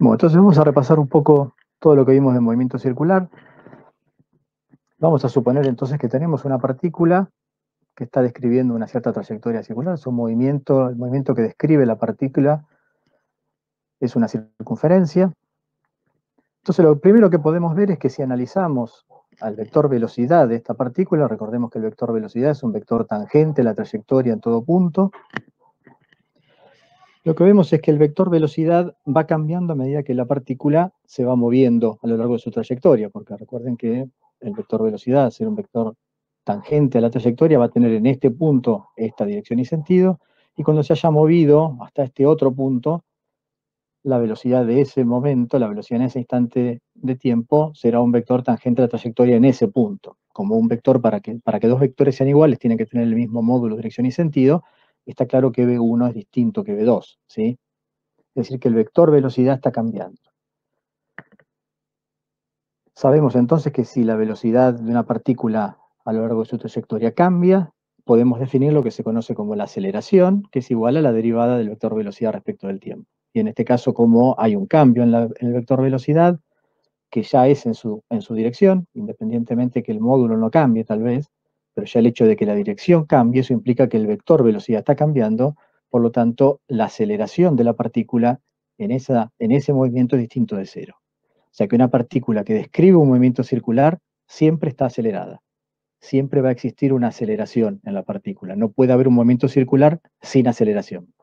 Bueno, entonces vamos a repasar un poco todo lo que vimos de movimiento circular. Vamos a suponer entonces que tenemos una partícula que está describiendo una cierta trayectoria circular. El movimiento que describe la partícula es una circunferencia. Entonces lo primero que podemos ver es que si analizamos al vector velocidad de esta partícula, recordemos que el vector velocidad es un vector tangente a la trayectoria en todo punto, lo que vemos es que el vector velocidad va cambiando a medida que la partícula se va moviendo a lo largo de su trayectoria, porque recuerden que el vector velocidad, al ser un vector tangente a la trayectoria, va a tener en este punto esta dirección y sentido, y cuando se haya movido hasta este otro punto, la velocidad de ese momento, la velocidad en ese instante de tiempo, será un vector tangente a la trayectoria en ese punto. Como un vector, para que dos vectores sean iguales, tienen que tener el mismo módulo, dirección y sentido. Está claro que V1 es distinto que V2, ¿sí? Es decir, que el vector velocidad está cambiando. Sabemos entonces que si la velocidad de una partícula a lo largo de su trayectoria cambia, podemos definir lo que se conoce como la aceleración, que es igual a la derivada del vector velocidad respecto del tiempo. Y en este caso, como hay un cambio en el vector velocidad, que ya es en su dirección, independientemente que el módulo no cambie tal vez, pero ya el hecho de que la dirección cambie, eso implica que el vector velocidad está cambiando, por lo tanto, la aceleración de la partícula en ese movimiento es distinto de cero. O sea que una partícula que describe un movimiento circular siempre está acelerada. Siempre va a existir una aceleración en la partícula. No puede haber un movimiento circular sin aceleración.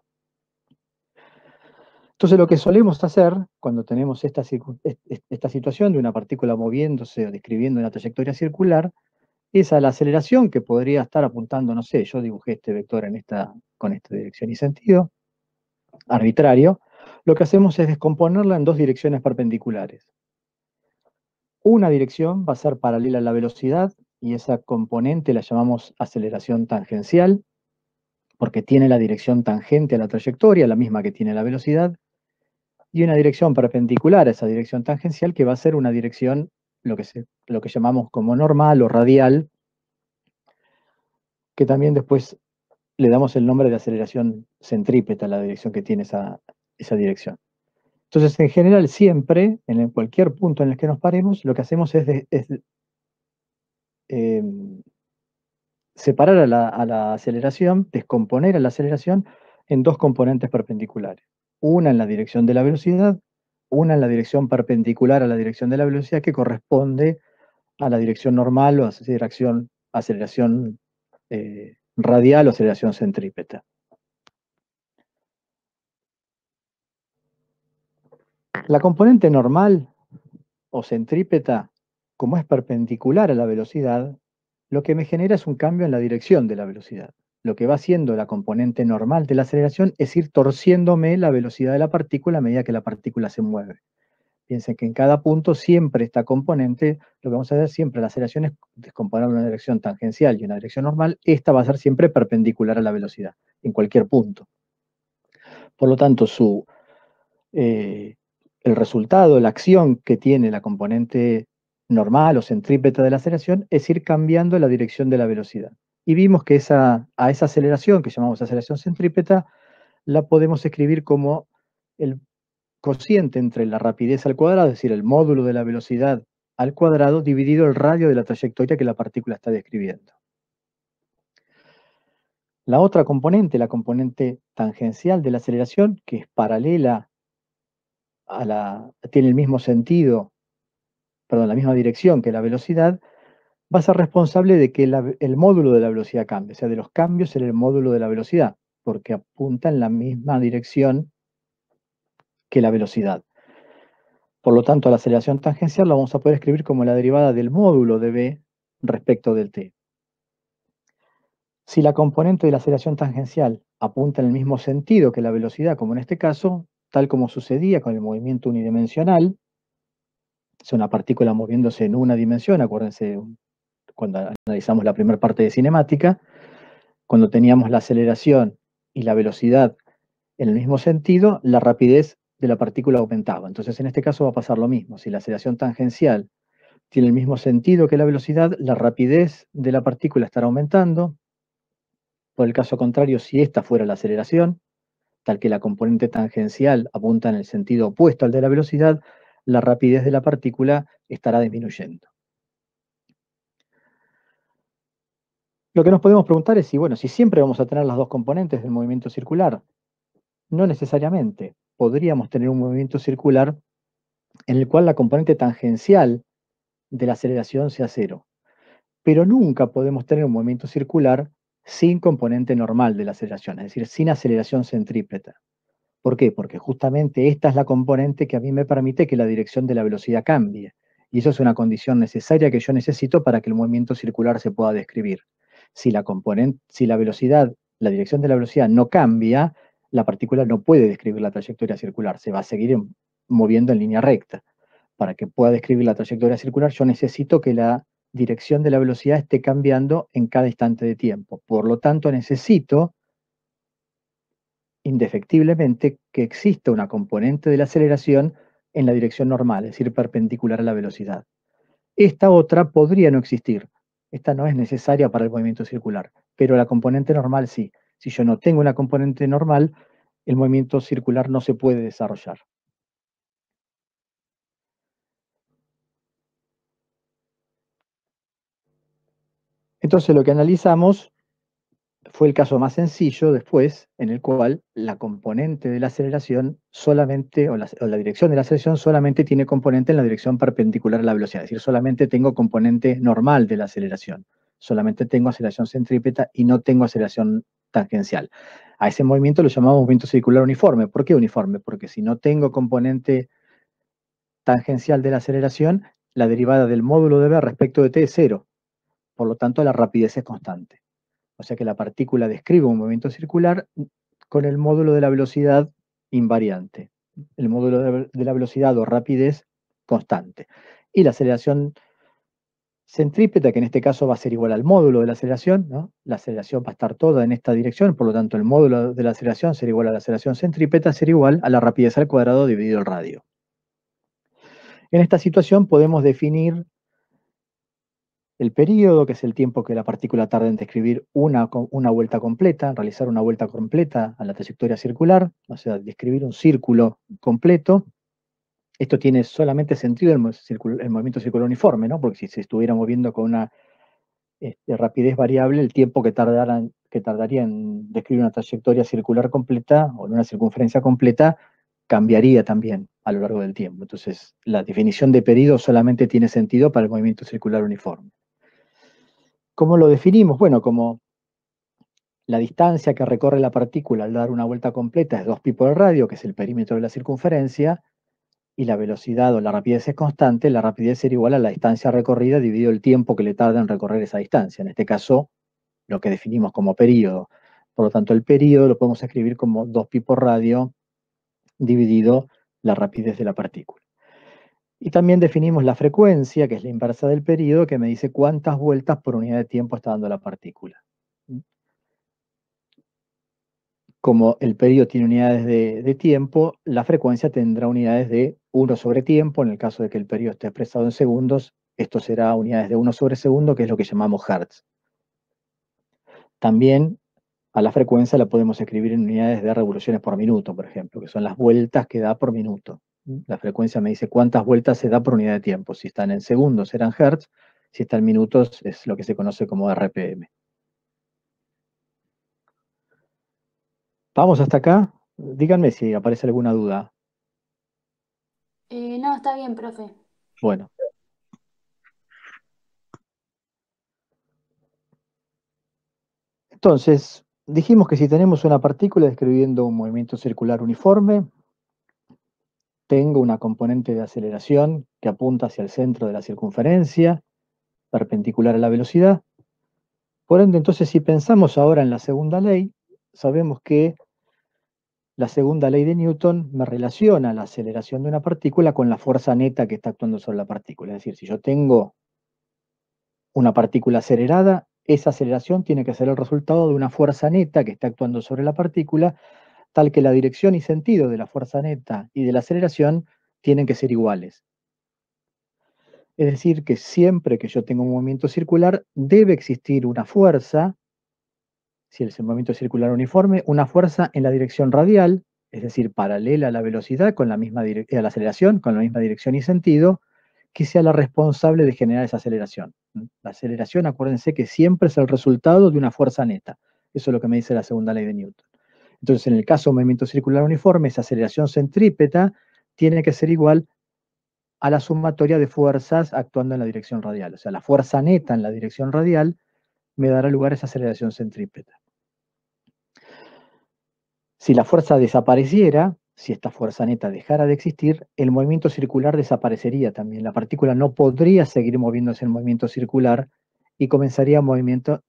Entonces lo que solemos hacer cuando tenemos esta situación de una partícula moviéndose o describiendo una trayectoria circular, es a la aceleración que podría estar apuntando, no sé, yo dibujé este vector con esta dirección y sentido, arbitrario, lo que hacemos es descomponerla en dos direcciones perpendiculares. Una dirección va a ser paralela a la velocidad y esa componente la llamamos aceleración tangencial, porque tiene la dirección tangente a la trayectoria, la misma que tiene la velocidad, y una dirección perpendicular a esa dirección tangencial que va a ser una dirección, lo que llamamos como normal o radial, que también después le damos el nombre de aceleración centrípeta a la dirección que tiene esa dirección. Entonces, en general, siempre, en cualquier punto en el que nos paremos, lo que hacemos es separar a la aceleración, descomponer a la aceleración en dos componentes perpendiculares. Una en la dirección de la velocidad, una en la dirección perpendicular a la dirección de la velocidad que corresponde a la dirección normal o aceleración radial o aceleración centrípeta. La componente normal o centrípeta, como es perpendicular a la velocidad, lo que me genera es un cambio en la dirección de la velocidad. Lo que va haciendo la componente normal de la aceleración es ir torciéndome la velocidad de la partícula a medida que la partícula se mueve. Piensen que en cada punto siempre esta componente, lo que vamos a hacer siempre, la aceleración es descomponer una dirección tangencial y una dirección normal, esta va a ser siempre perpendicular a la velocidad, en cualquier punto. Por lo tanto, el resultado, la acción que tiene la componente normal o centrípeta de la aceleración es ir cambiando la dirección de la velocidad. Y vimos que a esa aceleración, que llamamos aceleración centrípeta, la podemos escribir como el cociente entre la rapidez al cuadrado, es decir, el módulo de la velocidad al cuadrado, dividido el radio de la trayectoria que la partícula está describiendo. La otra componente, la componente tangencial de la aceleración, que es paralela tiene el mismo sentido, perdón, la misma dirección que la velocidad, va a ser responsable de que el módulo de la velocidad cambie, o sea, de los cambios en el módulo de la velocidad, porque apunta en la misma dirección que la velocidad. Por lo tanto, la aceleración tangencial la vamos a poder escribir como la derivada del módulo de v respecto del t. Si la componente de la aceleración tangencial apunta en el mismo sentido que la velocidad, como en este caso, tal como sucedía con el movimiento unidimensional, es una partícula moviéndose en una dimensión, acuérdense cuando analizamos la primera parte de cinemática, cuando teníamos la aceleración y la velocidad en el mismo sentido, la rapidez de la partícula aumentaba. Entonces, en este caso va a pasar lo mismo. Si la aceleración tangencial tiene el mismo sentido que la velocidad, la rapidez de la partícula estará aumentando. Por el caso contrario, si esta fuera la aceleración, tal que la componente tangencial apunta en el sentido opuesto al de la velocidad, la rapidez de la partícula estará disminuyendo. Lo que nos podemos preguntar es si, bueno, si siempre vamos a tener las dos componentes del movimiento circular. No necesariamente. Podríamos tener un movimiento circular en el cual la componente tangencial de la aceleración sea cero. Pero nunca podemos tener un movimiento circular sin componente normal de la aceleración, es decir, sin aceleración centrípeta. ¿Por qué? Porque justamente esta es la componente que a mí me permite que la dirección de la velocidad cambie. Y eso es una condición necesaria que yo necesito para que el movimiento circular se pueda describir. Si la velocidad, la dirección de la velocidad no cambia, la partícula no puede describir la trayectoria circular, se va a seguir moviendo en línea recta. Para que pueda describir la trayectoria circular, yo necesito que la dirección de la velocidad esté cambiando en cada instante de tiempo. Por lo tanto, necesito indefectiblemente que exista una componente de la aceleración en la dirección normal, es decir, perpendicular a la velocidad. Esta otra podría no existir. Esta no es necesaria para el movimiento circular, pero la componente normal sí. Si yo no tengo una componente normal, el movimiento circular no se puede desarrollar. Entonces lo que analizamos fue el caso más sencillo después, en el cual la componente de la aceleración solamente, o la dirección de la aceleración solamente tiene componente en la dirección perpendicular a la velocidad, es decir, solamente tengo componente normal de la aceleración, solamente tengo aceleración centrípeta y no tengo aceleración tangencial. A ese movimiento lo llamamos movimiento circular uniforme. ¿Por qué uniforme? Porque si no tengo componente tangencial de la aceleración, la derivada del módulo de v respecto de t es cero, por lo tanto la rapidez es constante. O sea que la partícula describe un movimiento circular con el módulo de la velocidad invariante, el módulo de la velocidad o rapidez constante. Y la aceleración centrípeta, que en este caso va a ser igual al módulo de la aceleración, ¿no? La aceleración va a estar toda en esta dirección, por lo tanto el módulo de la aceleración será igual a la aceleración centrípeta, será igual a la rapidez al cuadrado dividido el radio. En esta situación podemos definir el período, que es el tiempo que la partícula tarda en describir una vuelta completa, en realizar una vuelta completa a la trayectoria circular, o sea, describir un círculo completo. Esto tiene solamente sentido en el movimiento circular uniforme, ¿no? Porque si se estuviera moviendo con una rapidez variable, el tiempo que tardaría en describir una trayectoria circular completa o en una circunferencia completa cambiaría también a lo largo del tiempo. Entonces, la definición de período solamente tiene sentido para el movimiento circular uniforme. ¿Cómo lo definimos? Bueno, como la distancia que recorre la partícula al dar una vuelta completa es 2π por el radio, que es el perímetro de la circunferencia, y la velocidad o la rapidez es constante, la rapidez será igual a la distancia recorrida dividido el tiempo que le tarda en recorrer esa distancia. En este caso, lo que definimos como período. Por lo tanto, el período lo podemos escribir como 2π por radio dividido la rapidez de la partícula. Y también definimos la frecuencia, que es la inversa del período, que me dice cuántas vueltas por unidad de tiempo está dando la partícula. Como el período tiene unidades de tiempo, la frecuencia tendrá unidades de 1 sobre tiempo. En el caso de que el período esté expresado en segundos, esto será unidades de 1 sobre segundo, que es lo que llamamos hertz. También a la frecuencia la podemos escribir en unidades de revoluciones por minuto, por ejemplo, que son las vueltas que da por minuto. La frecuencia me dice cuántas vueltas se da por unidad de tiempo. Si están en segundos serán hertz, si están en minutos es lo que se conoce como RPM. ¿Vamos hasta acá? Díganme si aparece alguna duda. No, está bien, profe. Bueno, entonces dijimos que si tenemos una partícula describiendo un movimiento circular uniforme, tengo una componente de aceleración que apunta hacia el centro de la circunferencia, perpendicular a la velocidad. Por ende, entonces, si pensamos ahora en la segunda ley, sabemos que la segunda ley de Newton me relaciona la aceleración de una partícula con la fuerza neta que está actuando sobre la partícula. Es decir, si yo tengo una partícula acelerada, esa aceleración tiene que ser el resultado de una fuerza neta que está actuando sobre la partícula, tal que la dirección y sentido de la fuerza neta y de la aceleración tienen que ser iguales. Es decir, que siempre que yo tenga un movimiento circular, debe existir una fuerza si es el movimiento circular uniforme, una fuerza en la dirección radial, es decir, paralela a la velocidad, con la misma a la aceleración, con la misma dirección y sentido, que sea la responsable de generar esa aceleración. La aceleración, acuérdense que siempre es el resultado de una fuerza neta. Eso es lo que me dice la segunda ley de Newton. Entonces, en el caso de movimiento circular uniforme, esa aceleración centrípeta tiene que ser igual a la sumatoria de fuerzas actuando en la dirección radial. O sea, la fuerza neta en la dirección radial me dará lugar a esa aceleración centrípeta. Si la fuerza desapareciera, si esta fuerza neta dejara de existir, el movimiento circular desaparecería también. La partícula no podría seguir moviéndose en movimiento circular y comenzaría un movimiento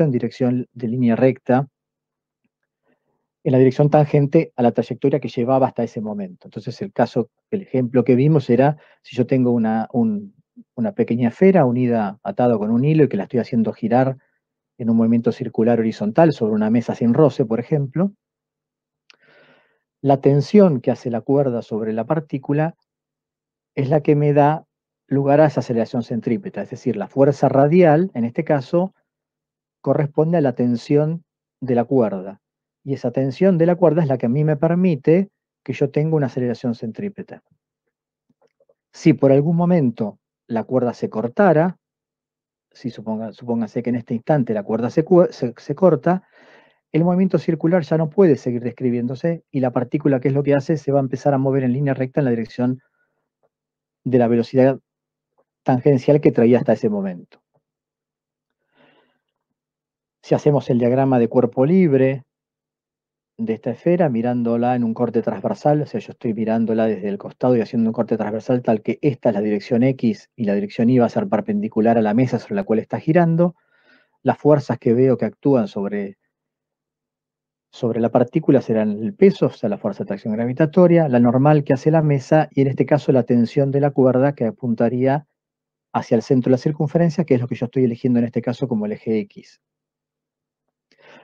en dirección de línea recta, en la dirección tangente a la trayectoria que llevaba hasta ese momento. Entonces, el ejemplo que vimos era, si yo tengo una pequeña esfera unida, atada con un hilo y que la estoy haciendo girar en un movimiento circular horizontal sobre una mesa sin roce, por ejemplo, la tensión que hace la cuerda sobre la partícula es la que me da lugar a esa aceleración centrípeta, es decir, la fuerza radial, en este caso, corresponde a la tensión de la cuerda. Y esa tensión de la cuerda es la que a mí me permite que yo tenga una aceleración centrípeta. Si por algún momento la cuerda se cortara, si supóngase que en este instante la cuerda se corta, el movimiento circular ya no puede seguir describiéndose y la partícula, ¿qué es lo que hace? Se va a empezar a mover en línea recta en la dirección de la velocidad tangencial que traía hasta ese momento. Si hacemos el diagrama de cuerpo libre de esta esfera, mirándola en un corte transversal, o sea, yo estoy mirándola desde el costado y haciendo un corte transversal tal que esta es la dirección X y la dirección Y va a ser perpendicular a la mesa sobre la cual está girando, las fuerzas que veo que actúan sobre la partícula serán el peso, o sea, la fuerza de atracción gravitatoria, la normal que hace la mesa y en este caso la tensión de la cuerda que apuntaría hacia el centro de la circunferencia, que es lo que yo estoy eligiendo en este caso como el eje X.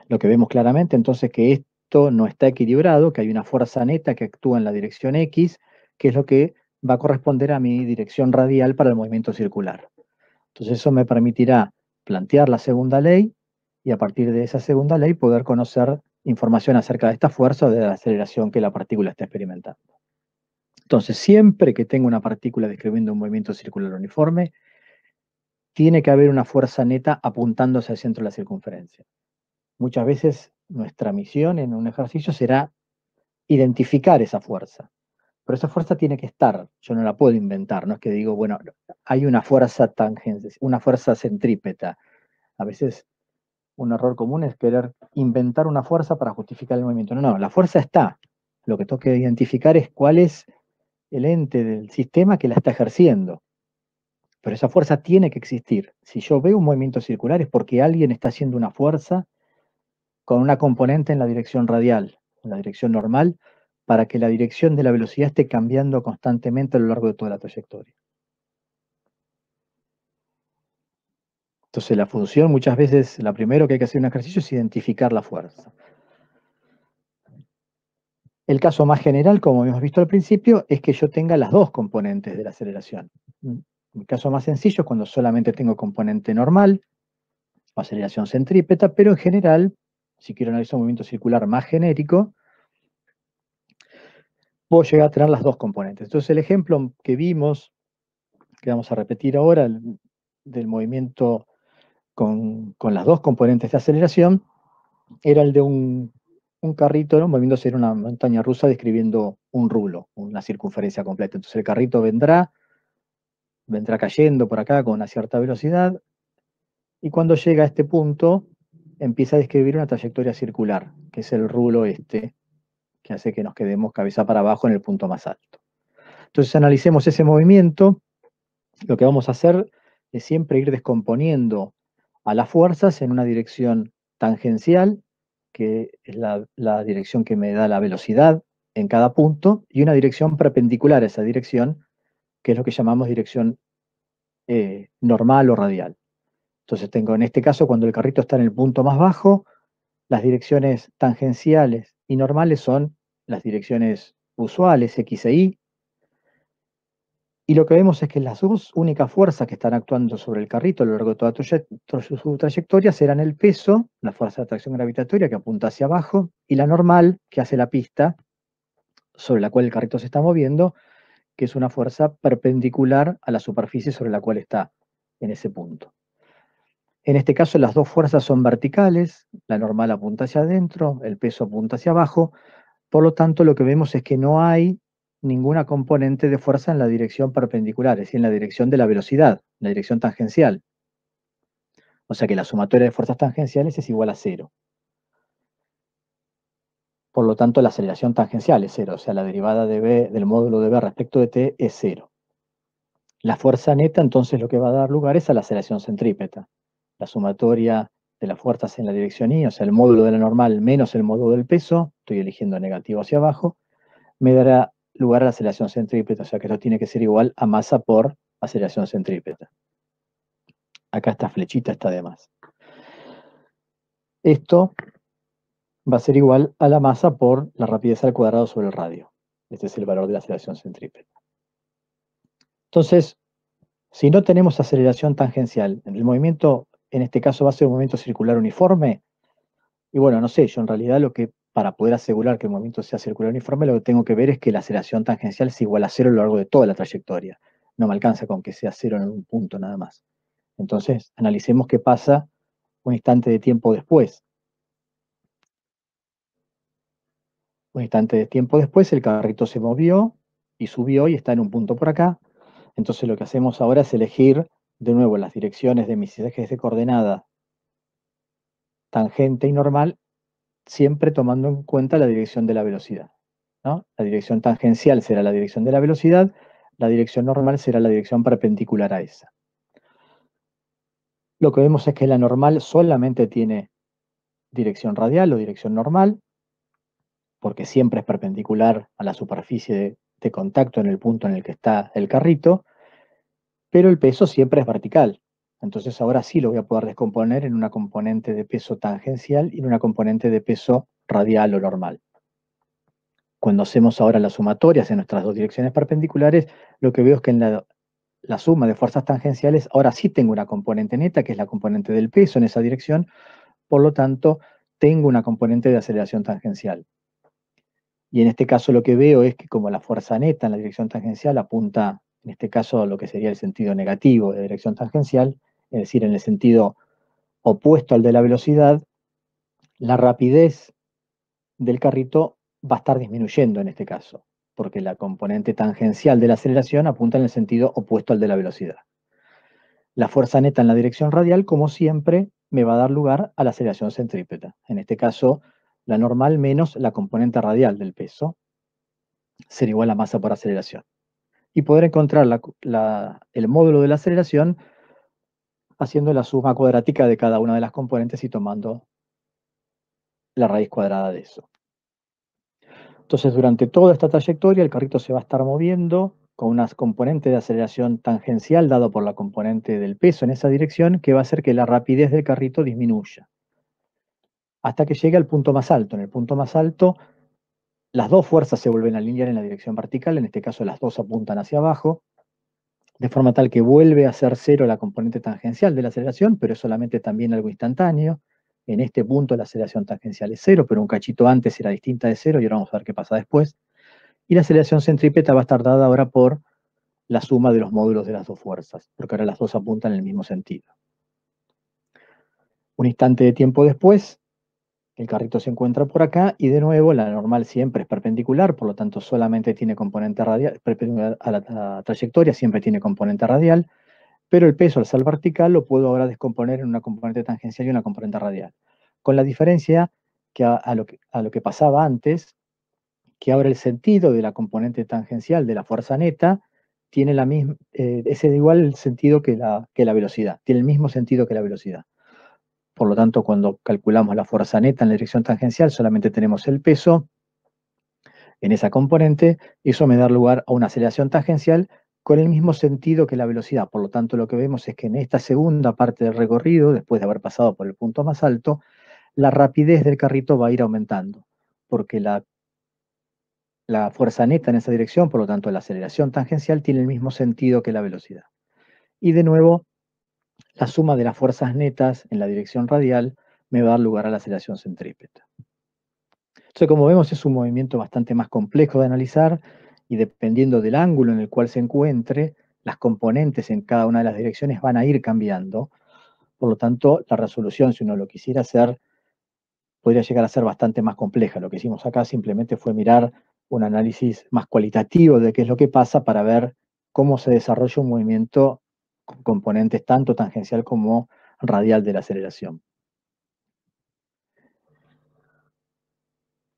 Lo que vemos claramente entonces que esto no está equilibrado, que hay una fuerza neta que actúa en la dirección X, que es lo que va a corresponder a mi dirección radial para el movimiento circular. Entonces eso me permitirá plantear la segunda ley y a partir de esa segunda ley poder conocer información acerca de esta fuerza o de la aceleración que la partícula está experimentando. Entonces, siempre que tenga una partícula describiendo un movimiento circular uniforme, tiene que haber una fuerza neta apuntando hacia el centro de la circunferencia. Muchas veces nuestra misión en un ejercicio será identificar esa fuerza, pero esa fuerza tiene que estar, yo no la puedo inventar, no es que digo, bueno, hay una fuerza tangente, una fuerza centrípeta. A veces un error común es querer inventar una fuerza para justificar el movimiento. No, la fuerza está. Lo que tengo que identificar es cuál es el ente del sistema que la está ejerciendo. Pero esa fuerza tiene que existir. Si yo veo un movimiento circular es porque alguien está haciendo una fuerza con una componente en la dirección radial, en la dirección normal, para que la dirección de la velocidad esté cambiando constantemente a lo largo de toda la trayectoria. Entonces la función muchas veces, la primero que hay que hacer en un ejercicio es identificar la fuerza. El caso más general, como hemos visto al principio, es que yo tenga las dos componentes de la aceleración. El caso más sencillo es cuando solamente tengo componente normal, o aceleración centrípeta, pero en general, si quiero analizar un movimiento circular más genérico, puedo llegar a tener las dos componentes. Entonces el ejemplo que vimos, que vamos a repetir ahora, del movimiento con las dos componentes de aceleración, era el de un carrito, ¿no?, moviéndose en una montaña rusa describiendo un rulo, una circunferencia completa. Entonces el carrito vendrá cayendo por acá con una cierta velocidad y cuando llega a este punto empieza a describir una trayectoria circular, que es el rulo este, que hace que nos quedemos cabeza para abajo en el punto más alto. Entonces analicemos ese movimiento. Lo que vamos a hacer es siempre ir descomponiendo a las fuerzas en una dirección tangencial, que es la dirección que me da la velocidad en cada punto, y una dirección perpendicular a esa dirección, que es lo que llamamos dirección normal o radial. Entonces tengo en este caso, cuando el carrito está en el punto más bajo, las direcciones tangenciales y normales son las direcciones usuales, X e Y Y lo que vemos es que las dos únicas fuerzas que están actuando sobre el carrito a lo largo de toda su trayectoria serán el peso, la fuerza de atracción gravitatoria que apunta hacia abajo, y la normal que hace la pista sobre la cual el carrito se está moviendo, que es una fuerza perpendicular a la superficie sobre la cual está en ese punto. En este caso las dos fuerzas son verticales, la normal apunta hacia adentro, el peso apunta hacia abajo, por lo tanto lo que vemos es que no hay ninguna componente de fuerza en la dirección perpendicular, es decir, en la dirección de la velocidad, en la dirección tangencial. O sea que la sumatoria de fuerzas tangenciales es igual a cero. Por lo tanto, la aceleración tangencial es cero, o sea, la derivada de B del módulo de B respecto de t es cero. La fuerza neta entonces lo que va a dar lugar es a la aceleración centrípeta. La sumatoria de las fuerzas en la dirección y, o sea, el módulo de la normal menos el módulo del peso, estoy eligiendo negativo hacia abajo, me dará lugar a la aceleración centrípeta, o sea que esto tiene que ser igual a masa por aceleración centrípeta. Acá esta flechita está de más. Esto va a ser igual a la masa por la rapidez al cuadrado sobre el radio. Este es el valor de la aceleración centrípeta. Entonces, si no tenemos aceleración tangencial, el movimiento en este caso va a ser un movimiento circular uniforme, y bueno, no sé, yo en realidad para poder asegurar que el movimiento sea circular uniforme, lo que tengo que ver es que la aceleración tangencial es igual a cero a lo largo de toda la trayectoria. No me alcanza con que sea cero en un punto nada más. Entonces, analicemos qué pasa un instante de tiempo después. Un instante de tiempo después, el carrito se movió y subió y está en un punto por acá. Entonces, lo que hacemos ahora es elegir de nuevo las direcciones de mis ejes de coordenada tangente y normal, siempre tomando en cuenta la dirección de la velocidad, ¿no? La dirección tangencial será la dirección de la velocidad, la dirección normal será la dirección perpendicular a esa. Lo que vemos es que la normal solamente tiene dirección radial o dirección normal, porque siempre es perpendicular a la superficie de contacto en el punto en el que está el carrito, pero el peso siempre es vertical. Entonces ahora sí lo voy a poder descomponer en una componente de peso tangencial y en una componente de peso radial o normal. Cuando hacemos ahora las sumatorias en nuestras dos direcciones perpendiculares, lo que veo es que en la suma de fuerzas tangenciales, ahora sí tengo una componente neta, que es la componente del peso en esa dirección, por lo tanto, tengo una componente de aceleración tangencial. Y en este caso lo que veo es que como la fuerza neta en la dirección tangencial apunta, en este caso, a lo que sería el sentido negativo de dirección tangencial, es decir, en el sentido opuesto al de la velocidad, la rapidez del carrito va a estar disminuyendo en este caso, porque la componente tangencial de la aceleración apunta en el sentido opuesto al de la velocidad. La fuerza neta en la dirección radial, como siempre, me va a dar lugar a la aceleración centrípeta. En este caso, la normal menos la componente radial del peso, será igual a masa por aceleración. Y poder encontrar el módulo de la aceleración haciendo la suma cuadrática de cada una de las componentes y tomando la raíz cuadrada de eso. Entonces, durante toda esta trayectoria, el carrito se va a estar moviendo con una componente de aceleración tangencial dado por la componente del peso en esa dirección, que va a hacer que la rapidez del carrito disminuya. Hasta que llegue al punto más alto. En el punto más alto, las dos fuerzas se vuelven a alinear en la dirección vertical, en este caso las dos apuntan hacia abajo, de forma tal que vuelve a ser cero la componente tangencial de la aceleración, pero es solamente también algo instantáneo. En este punto la aceleración tangencial es cero, pero un cachito antes era distinta de cero, y ahora vamos a ver qué pasa después. Y la aceleración centrípeta va a estar dada ahora por la suma de los módulos de las dos fuerzas, porque ahora las dos apuntan en el mismo sentido. Un instante de tiempo después, el carrito se encuentra por acá y de nuevo la normal siempre es perpendicular, por lo tanto solamente tiene componente radial, perpendicular a la trayectoria, siempre tiene componente radial, pero el peso al ser vertical lo puedo ahora descomponer en una componente tangencial y una componente radial. Con la diferencia que a lo que pasaba antes, que ahora el sentido de la componente tangencial de la fuerza neta tiene es igual el sentido que la velocidad, tiene el mismo sentido que la velocidad. Por lo tanto, cuando calculamos la fuerza neta en la dirección tangencial, solamente tenemos el peso en esa componente, y eso me da lugar a una aceleración tangencial con el mismo sentido que la velocidad. Por lo tanto, lo que vemos es que en esta segunda parte del recorrido, después de haber pasado por el punto más alto, la rapidez del carrito va a ir aumentando, porque la fuerza neta en esa dirección, por lo tanto la aceleración tangencial tiene el mismo sentido que la velocidad. Y de nuevo, la suma de las fuerzas netas en la dirección radial me va a dar lugar a la aceleración centrípeta. Entonces, como vemos, es un movimiento bastante más complejo de analizar y dependiendo del ángulo en el cual se encuentre, las componentes en cada una de las direcciones van a ir cambiando. Por lo tanto, la resolución, si uno lo quisiera hacer, podría llegar a ser bastante más compleja. Lo que hicimos acá simplemente fue mirar un análisis más cualitativo de qué es lo que pasa para ver cómo se desarrolla un movimiento con componentes tanto tangencial como radial de la aceleración.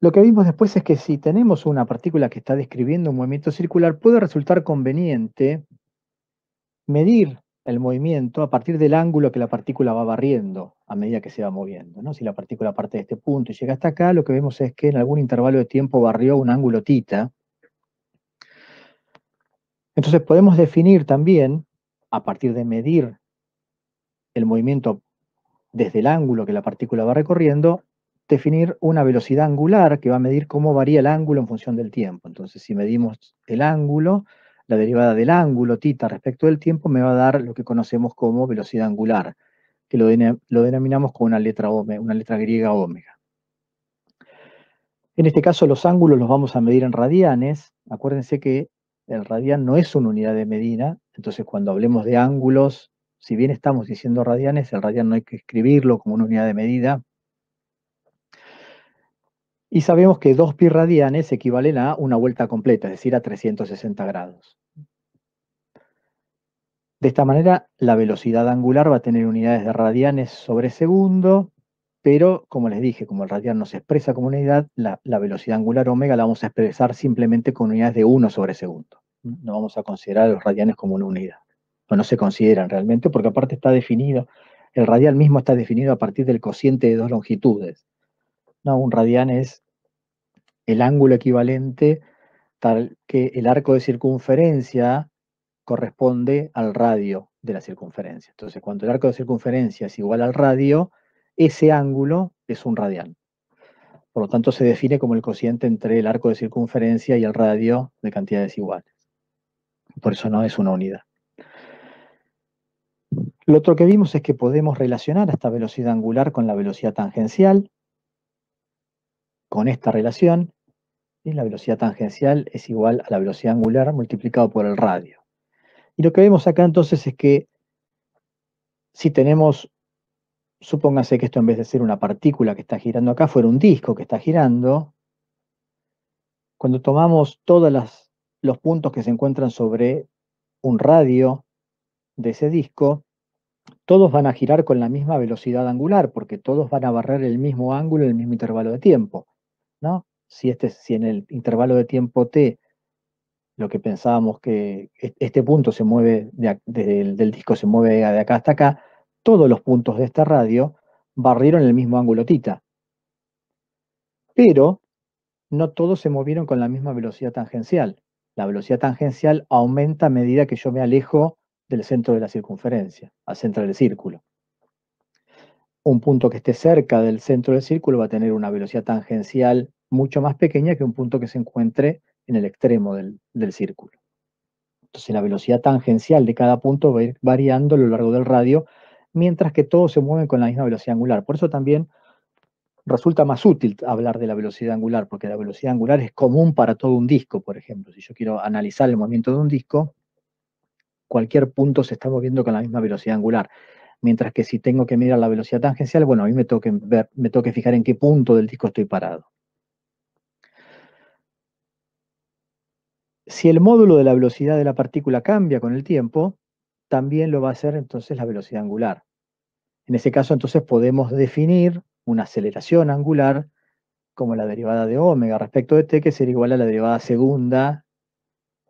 Lo que vimos después es que si tenemos una partícula que está describiendo un movimiento circular, puede resultar conveniente medir el movimiento a partir del ángulo que la partícula va barriendo a medida que se va moviendo, ¿no? Si la partícula parte de este punto y llega hasta acá, lo que vemos es que en algún intervalo de tiempo barrió un ángulo θ. Entonces podemos definir también, a partir de medir el movimiento desde el ángulo que la partícula va recorriendo, definir una velocidad angular que va a medir cómo varía el ángulo en función del tiempo. Entonces, si medimos el ángulo, la derivada del ángulo θ respecto del tiempo me va a dar lo que conocemos como velocidad angular, que lo denominamos con una letra griega omega. En este caso, los ángulos los vamos a medir en radianes. Acuérdense que el radian no es una unidad de medida, entonces cuando hablemos de ángulos, si bien estamos diciendo radianes, el radian no hay que escribirlo como una unidad de medida. Y sabemos que 2 pi radianes equivalen a una vuelta completa, es decir, a 360 grados. De esta manera, la velocidad angular va a tener unidades de radianes sobre segundo, pero como les dije, como el radian no se expresa como unidad, la velocidad angular omega la vamos a expresar simplemente con unidades de 1 sobre segundo. No vamos a considerar los radianes como una unidad. O no se consideran realmente, porque aparte está definido, el radial mismo está definido a partir del cociente de dos longitudes. No, un radian es el ángulo equivalente tal que el arco de circunferencia corresponde al radio de la circunferencia. Entonces, cuando el arco de circunferencia es igual al radio, ese ángulo es un radian. Por lo tanto, se define como el cociente entre el arco de circunferencia y el radio de cantidades iguales. Por eso no es una unidad. Lo otro que vimos es que podemos relacionar esta velocidad angular con la velocidad tangencial. Con esta relación, y la velocidad tangencial es igual a la velocidad angular multiplicado por el radio. Y lo que vemos acá entonces es que si tenemos, supóngase que esto en vez de ser una partícula que está girando acá, fuera un disco que está girando, cuando tomamos todos los puntos que se encuentran sobre un radio de ese disco, todos van a girar con la misma velocidad angular, porque todos van a barrer el mismo ángulo en el mismo intervalo de tiempo, ¿no? Si en el intervalo de tiempo t, lo que pensábamos que este punto se mueve, del disco se mueve de acá hasta acá, todos los puntos de esta radio barrieron el mismo ángulo θ. Pero no todos se movieron con la misma velocidad tangencial. La velocidad tangencial aumenta a medida que yo me alejo del centro de la circunferencia, al centro del círculo. Un punto que esté cerca del centro del círculo va a tener una velocidad tangencial mucho más pequeña que un punto que se encuentre en el extremo del círculo. Entonces la velocidad tangencial de cada punto va a ir variando a lo largo del radio, mientras que todos se mueven con la misma velocidad angular. Por eso también resulta más útil hablar de la velocidad angular, porque la velocidad angular es común para todo un disco, por ejemplo. Si yo quiero analizar el movimiento de un disco, cualquier punto se está moviendo con la misma velocidad angular. Mientras que si tengo que mirar la velocidad tangencial, bueno, a mí me tengo que fijar en qué punto del disco estoy parado. Si el módulo de la velocidad de la partícula cambia con el tiempo, también lo va a hacer entonces la velocidad angular. En ese caso, entonces podemos definir una aceleración angular como la derivada de omega respecto de t, que sería igual a la derivada segunda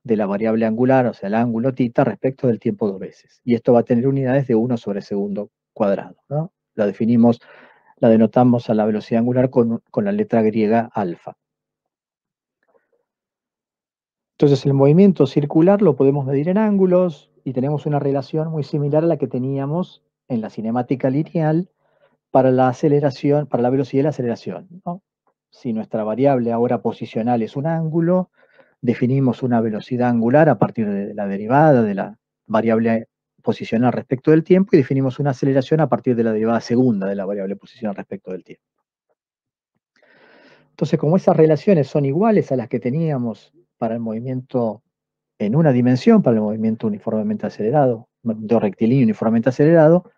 de la variable angular, o sea, el ángulo θ, respecto del tiempo dos veces. Y esto va a tener unidades de 1 sobre segundo cuadrado, ¿no? La denotamos a la velocidad angular con la letra griega alfa. Entonces el movimiento circular lo podemos medir en ángulos y tenemos una relación muy similar a la que teníamos en la cinemática lineal para la aceleración, para la velocidad y la aceleración, ¿no? si nuestra variable ahora posicional es un ángulo, definimos una velocidad angular a partir de la derivada de la variable posicional respecto del tiempo y definimos una aceleración a partir de la derivada segunda de la variable posicional respecto del tiempo. Entonces, como esas relaciones son iguales a las que teníamos para el movimiento en una dimensión, para el movimiento uniformemente acelerado, movimiento rectilíneo uniformemente acelerado,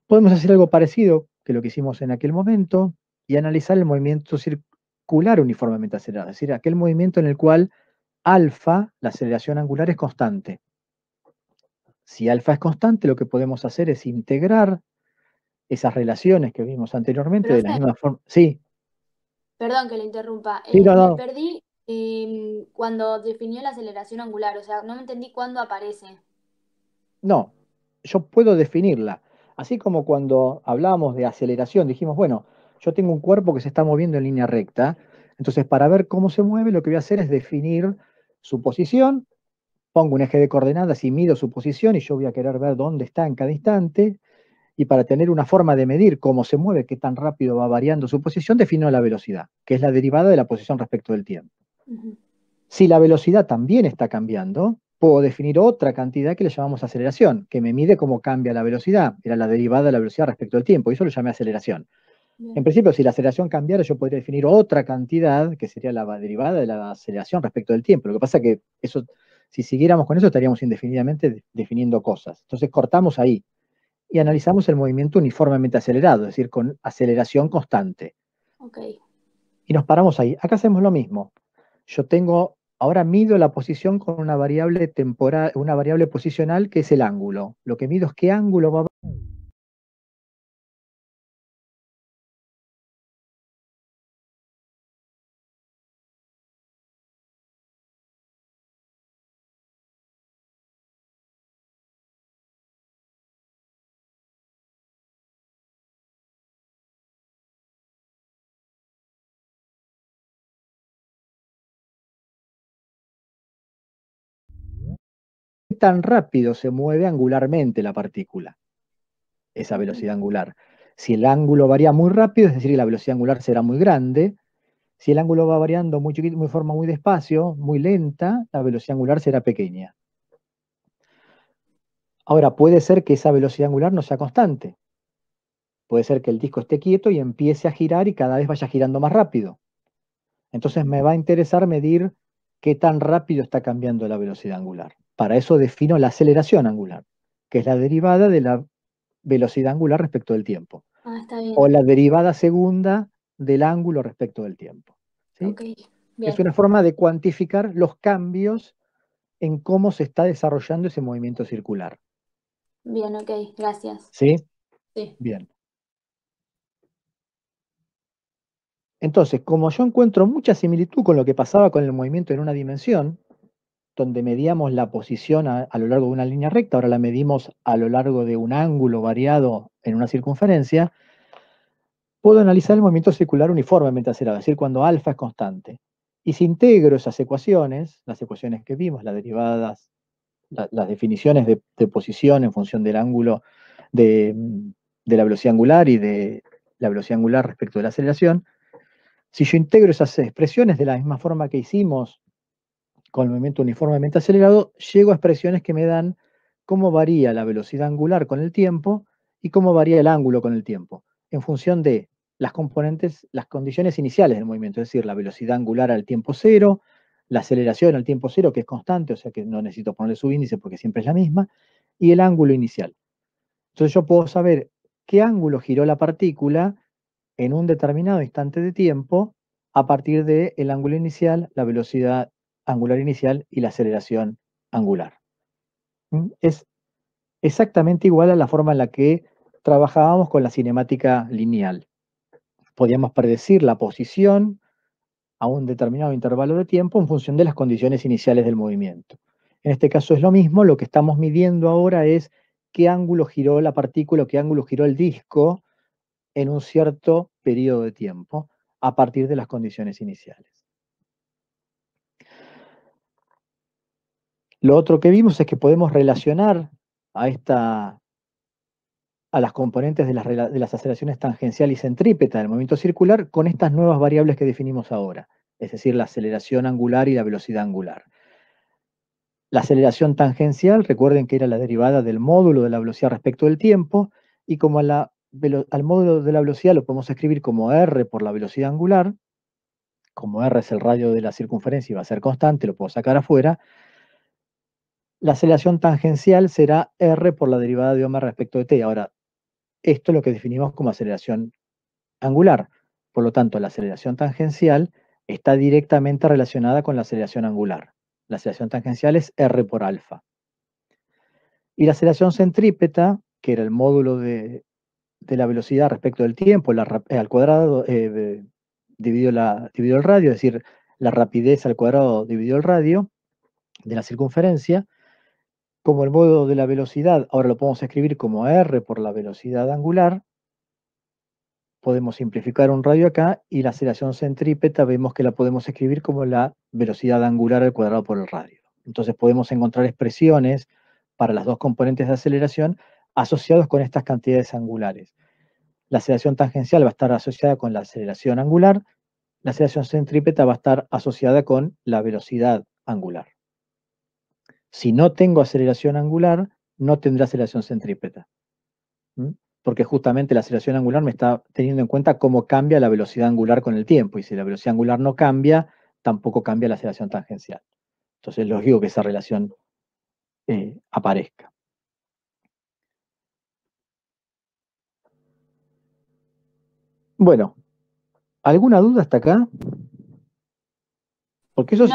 podemos hacer algo parecido que lo que hicimos en aquel momento y analizar el movimiento circular uniformemente acelerado, es decir, aquel movimiento en el cual alfa, la aceleración angular, es constante. Si alfa es constante, lo que podemos hacer es integrar esas relaciones que vimos anteriormente de la Profe, misma forma. Sí, perdón que le interrumpa. sí, no, Me no, perdí cuando definió la aceleración angular, o sea, no me entendí cuándo aparece. no, yo puedo definirla. Así como cuando hablábamos de aceleración, dijimos, bueno, yo tengo un cuerpo que se está moviendo en línea recta, entonces para ver cómo se mueve, lo que voy a hacer es definir su posición, pongo un eje de coordenadas y mido su posición y yo voy a querer ver dónde está en cada instante, y para tener una forma de medir cómo se mueve, qué tan rápido va variando su posición, defino la velocidad, que es la derivada de la posición respecto del tiempo. Ujú. Si la velocidad también está cambiando, puedo definir otra cantidad que le llamamos aceleración, que me mide cómo cambia la velocidad. Era la derivada de la velocidad respecto al tiempo, y eso lo llamé aceleración. En Bien. principio, si la aceleración cambiara, yo podría definir otra cantidad, que sería la derivada de la aceleración respecto del tiempo. Lo que pasa es que eso, si siguiéramos con eso, estaríamos indefinidamente definiendo cosas. Entonces cortamos ahí y Bien, analizamos el movimiento uniformemente acelerado, es decir, con aceleración constante. ok. Y nos paramos ahí. Acá hacemos lo mismo. Yo tengo, ahora mido la posición con una variable temporal, una variable posicional que es el ángulo. Lo que mido es qué ángulo va a haber tan rápido se mueve angularmente la partícula, esa Bien, velocidad angular. Si el ángulo varía muy rápido, es decir, que la velocidad angular será muy grande. Si el ángulo va variando muy chiquito, muy forma muy despacio, muy lenta, la velocidad angular será pequeña. Ahora, puede ser que esa velocidad angular no sea constante. Puede ser que el disco esté quieto y empiece a girar y cada vez vaya girando más rápido. Entonces me va a interesar medir qué tan rápido está cambiando la velocidad angular. Para eso defino la aceleración angular, que es la derivada de la velocidad angular respecto del tiempo, ah, está bien. o la derivada segunda del ángulo respecto del tiempo. ¿Sí? Ok, Es bien, una forma de cuantificar los cambios en cómo se está desarrollando ese movimiento circular. bien, ok, gracias. ¿Sí? Sí. Bien. Entonces, como yo encuentro mucha similitud con lo que pasaba con el movimiento en una dimensión, donde medíamos la posición a lo largo de una línea recta, ahora la medimos a lo largo de un ángulo variado en una circunferencia, puedo analizar el movimiento circular uniformemente acelerado, es decir, cuando alfa es constante. Y si integro esas ecuaciones, las ecuaciones que vimos, las derivadas, las definiciones de posición en función del ángulo de, de la velocidad angular y de la velocidad angular respecto de la aceleración, si yo integro esas expresiones de la misma forma que hicimos con el movimiento uniformemente acelerado, llego a expresiones que me dan cómo varía la velocidad angular con el tiempo y cómo varía el ángulo con el tiempo, en función de las componentes, las condiciones iniciales del movimiento, es decir, la velocidad angular al tiempo cero, la aceleración al tiempo cero, que es constante, o sea que no necesito ponerle su índice porque siempre es la misma, y el ángulo inicial. Entonces yo puedo saber qué ángulo giró la partícula en un determinado instante de tiempo a partir del ángulo inicial, la velocidad angular inicial y la aceleración angular. Es exactamente igual a la forma en la que trabajábamos con la cinemática lineal. Podíamos predecir la posición a un determinado intervalo de tiempo en función de las condiciones iniciales del movimiento. En este caso es lo mismo, lo que estamos midiendo ahora es qué ángulo giró la partícula, qué ángulo giró el disco en un cierto periodo de tiempo a partir de las condiciones iniciales. Lo otro que vimos es que podemos relacionar a esta a las componentes de las aceleraciones tangencial y centrípeta del movimiento circular con estas nuevas variables que definimos ahora, es decir, la aceleración angular y la velocidad angular. La aceleración tangencial, recuerden que era la derivada del módulo de la velocidad respecto del tiempo, y como al módulo de la velocidad lo podemos escribir como r por la velocidad angular, como r es el radio de la circunferencia y va a ser constante, lo puedo sacar afuera, la aceleración tangencial será r por la derivada de omega respecto de t. Ahora, esto es lo que definimos como aceleración angular. Por lo tanto, la aceleración tangencial está directamente relacionada con la aceleración angular. La aceleración tangencial es r por alfa. Y la aceleración centrípeta, que era el módulo de la velocidad respecto del tiempo, al cuadrado dividido el radio, es decir, la rapidez al cuadrado dividido el radio de la circunferencia, como el módulo de la velocidad, ahora lo podemos escribir como r por la velocidad angular, podemos simplificar un radio acá, y la aceleración centrípeta vemos que la podemos escribir como la velocidad angular al cuadrado por el radio. Entonces podemos encontrar expresiones para las dos componentes de aceleración asociados con estas cantidades angulares. La aceleración tangencial va a estar asociada con la aceleración angular, la aceleración centrípeta va a estar asociada con la velocidad angular. Si no tengo aceleración angular, no tendré aceleración centrípeta. Porque justamente la aceleración angular me está teniendo en cuenta cómo cambia la velocidad angular con el tiempo, y si la velocidad angular no cambia, tampoco cambia la aceleración tangencial. Entonces es lógico que esa relación aparezca. Bueno, ¿alguna duda hasta acá? Porque eso No,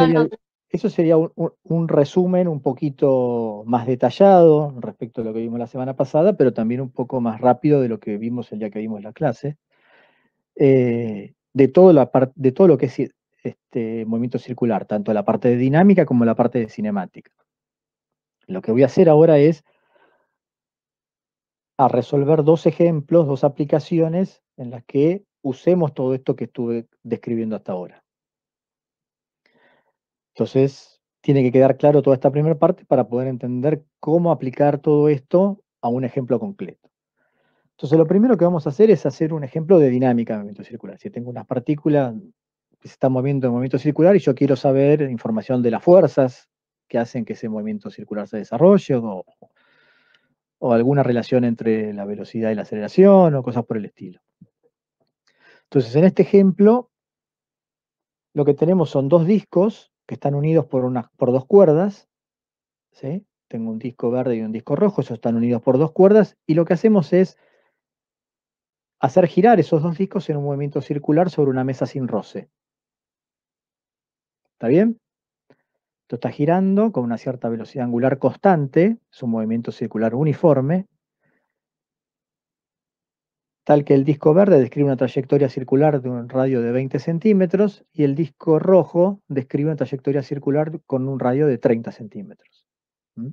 sería, no, un resumen un poquito más detallado respecto a lo que vimos la semana pasada, pero también un poco más rápido de lo que vimos el día que vimos la clase, de todo lo que es movimiento circular, tanto la parte de dinámica como la parte de cinemática. Lo que voy a hacer ahora es a resolver dos ejemplos, dos aplicaciones en las que usemos todo esto que estuve describiendo hasta ahora. Entonces, tiene que quedar claro toda esta primera parte para poder entender cómo aplicar todo esto a un ejemplo concreto. Entonces, lo primero que vamos a hacer es hacer un ejemplo de dinámica de movimiento circular. Si tengo unas partículas que se están moviendo en movimiento circular y yo quiero saber información de las fuerzas que hacen que ese movimiento circular se desarrolle, o alguna relación entre la velocidad y la aceleración, o cosas por el estilo. Entonces, en este ejemplo, lo que tenemos son dos discos que están unidos por dos cuerdas, ¿sí? Tengo un disco verde y un disco rojo, esos están unidos por dos cuerdas, y lo que hacemos es hacer girar esos dos discos en un movimiento circular sobre una mesa sin roce. ¿Está bien? Esto está girando con una cierta velocidad angular constante, es un movimiento circular uniforme, tal que el disco verde describe una trayectoria circular de un radio de 20 centímetros y el disco rojo describe una trayectoria circular con un radio de 30 centímetros. ¿Mm?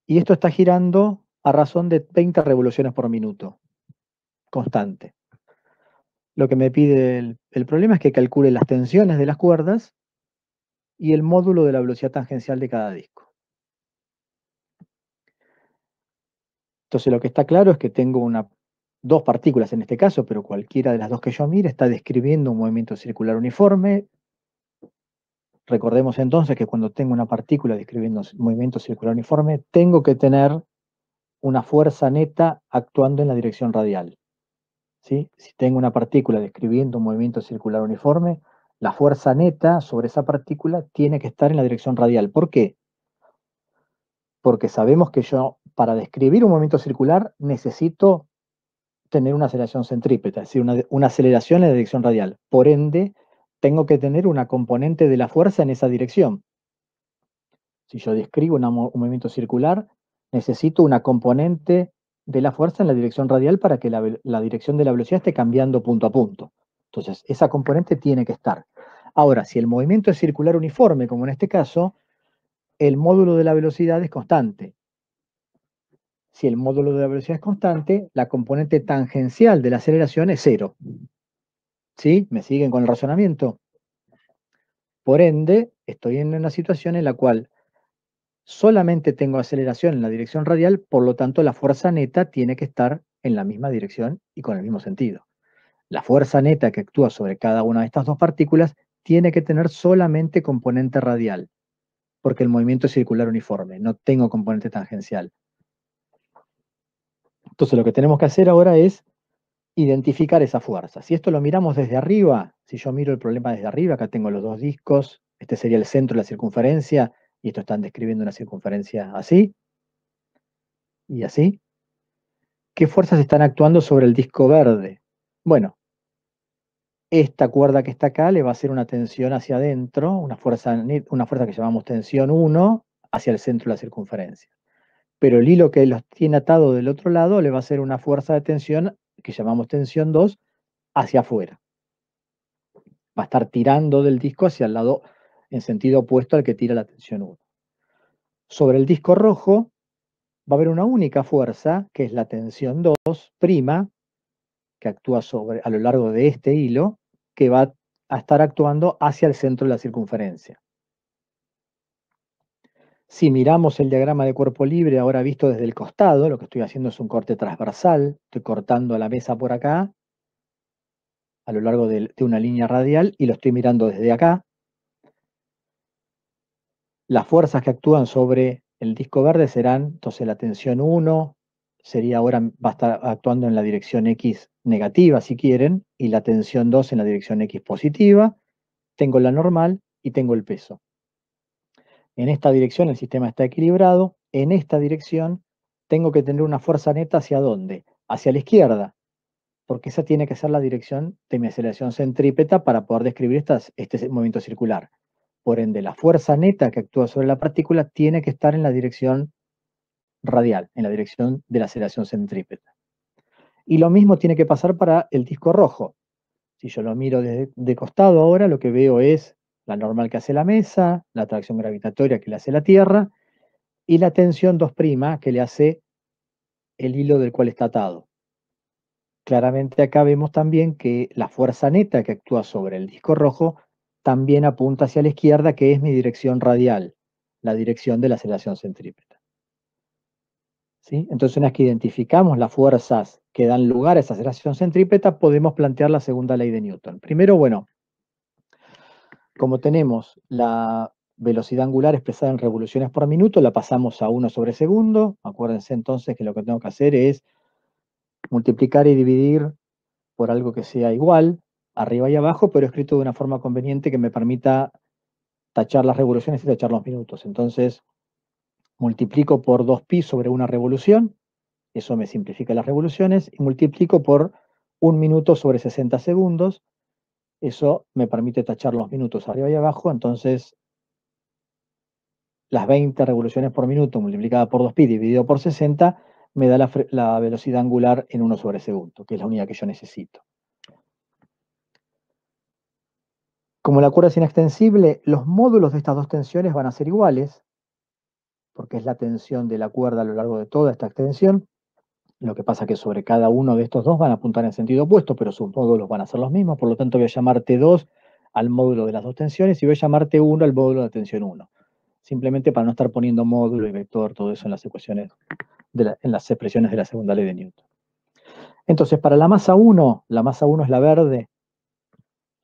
Y esto está girando a razón de 20 revoluciones por minuto, constante. Lo que me pide el problema es que calcule las tensiones de las cuerdas y el módulo de la velocidad tangencial de cada disco. Entonces lo que está claro es que tengo dos partículas en este caso, pero cualquiera de las dos que yo mire está describiendo un movimiento circular uniforme. Recordemos entonces que cuando tengo una partícula describiendo un movimiento circular uniforme, tengo que tener una fuerza neta actuando en la dirección radial. ¿Sí? Si tengo una partícula describiendo un movimiento circular uniforme, la fuerza neta sobre esa partícula tiene que estar en la dirección radial. ¿Por qué? Porque sabemos que yo, para describir un movimiento circular, necesito tener una aceleración centrípeta, es decir, una aceleración en la dirección radial. Por ende, tengo que tener una componente de la fuerza en esa dirección. Si yo describo un movimiento circular, necesito una componente de la fuerza en la dirección radial para que la dirección de la velocidad esté cambiando punto a punto. Entonces, esa componente tiene que estar. Ahora, si el movimiento es circular uniforme, como en este caso, el módulo de la velocidad es constante. Si el módulo de la velocidad es constante, la componente tangencial de la aceleración es cero. ¿Sí? ¿Me siguen con el razonamiento? Por ende, estoy en una situación en la cual solamente tengo aceleración en la dirección radial, por lo tanto la fuerza neta tiene que estar en la misma dirección y con el mismo sentido. La fuerza neta que actúa sobre cada una de estas dos partículas tiene que tener solamente componente radial, porque el movimiento es circular uniforme, no tengo componente tangencial. Entonces lo que tenemos que hacer ahora es identificar esa fuerza. Si esto lo miramos desde arriba, si yo miro el problema desde arriba, acá tengo los dos discos, este sería el centro de la circunferencia, y esto están describiendo una circunferencia así, y así. ¿Qué fuerzas están actuando sobre el disco verde? Bueno, esta cuerda que está acá le va a hacer una tensión hacia adentro, una fuerza que llamamos tensión 1 hacia el centro de la circunferencia. Pero el hilo que los tiene atado del otro lado le va a hacer una fuerza de tensión que llamamos tensión 2 hacia afuera. Va a estar tirando del disco hacia el lado en sentido opuesto al que tira la tensión 1. Sobre el disco rojo va a haber una única fuerza, que es la tensión 2', que actúa a lo largo de este hilo, que va a estar actuando hacia el centro de la circunferencia. Si miramos el diagrama de cuerpo libre ahora visto desde el costado, lo que estoy haciendo es un corte transversal, estoy cortando la mesa por acá, a lo largo de una línea radial, y lo estoy mirando desde acá. Las fuerzas que actúan sobre el disco verde serán, entonces la tensión 1 sería ahora, va a estar actuando en la dirección X negativa si quieren, y la tensión 2 en la dirección X positiva. Tengo la normal y tengo el peso. En esta dirección el sistema está equilibrado. En esta dirección tengo que tener una fuerza neta ¿hacia dónde? Hacia la izquierda, porque esa tiene que ser la dirección de mi aceleración centrípeta para poder describir este movimiento circular. Por ende, la fuerza neta que actúa sobre la partícula tiene que estar en la dirección radial, en la dirección de la aceleración centrípeta. Y lo mismo tiene que pasar para el disco rojo. Si yo lo miro de costado ahora, lo que veo es la normal que hace la mesa, la atracción gravitatoria que le hace la Tierra, y la tensión 2' que le hace el hilo del cual está atado. Claramente acá vemos también que la fuerza neta que actúa sobre el disco rojo también apunta hacia la izquierda, que es mi dirección radial, la dirección de la aceleración centrípeta. ¿Sí? Entonces, una vez que identificamos las fuerzas que dan lugar a esa aceleración centrípeta, podemos plantear la segunda ley de Newton. Primero, bueno, como tenemos la velocidad angular expresada en revoluciones por minuto, la pasamos a 1 sobre segundo. Acuérdense entonces que lo que tengo que hacer es multiplicar y dividir por algo que sea igual, arriba y abajo, pero escrito de una forma conveniente que me permita tachar las revoluciones y tachar los minutos. Entonces, multiplico por 2pi sobre una revolución, eso me simplifica las revoluciones, y multiplico por 1 minuto sobre 60 segundos, eso me permite tachar los minutos arriba y abajo. Entonces las 20 revoluciones por minuto multiplicada por 2pi dividido por 60 me da la velocidad angular en 1 sobre segundo, que es la unidad que yo necesito. Como la cuerda es inextensible, los módulos de estas dos tensiones van a ser iguales, porque es la tensión de la cuerda a lo largo de toda esta extensión. Lo que pasa es que sobre cada uno de estos dos van a apuntar en sentido opuesto, pero sus módulos van a ser los mismos. Por lo tanto, voy a llamar T2 al módulo de las dos tensiones y voy a llamar T1 al módulo de tensión 1. Simplemente para no estar poniendo módulo y vector, todo eso en las ecuaciones, en las expresiones de la segunda ley de Newton. Entonces, para la masa 1 es la verde,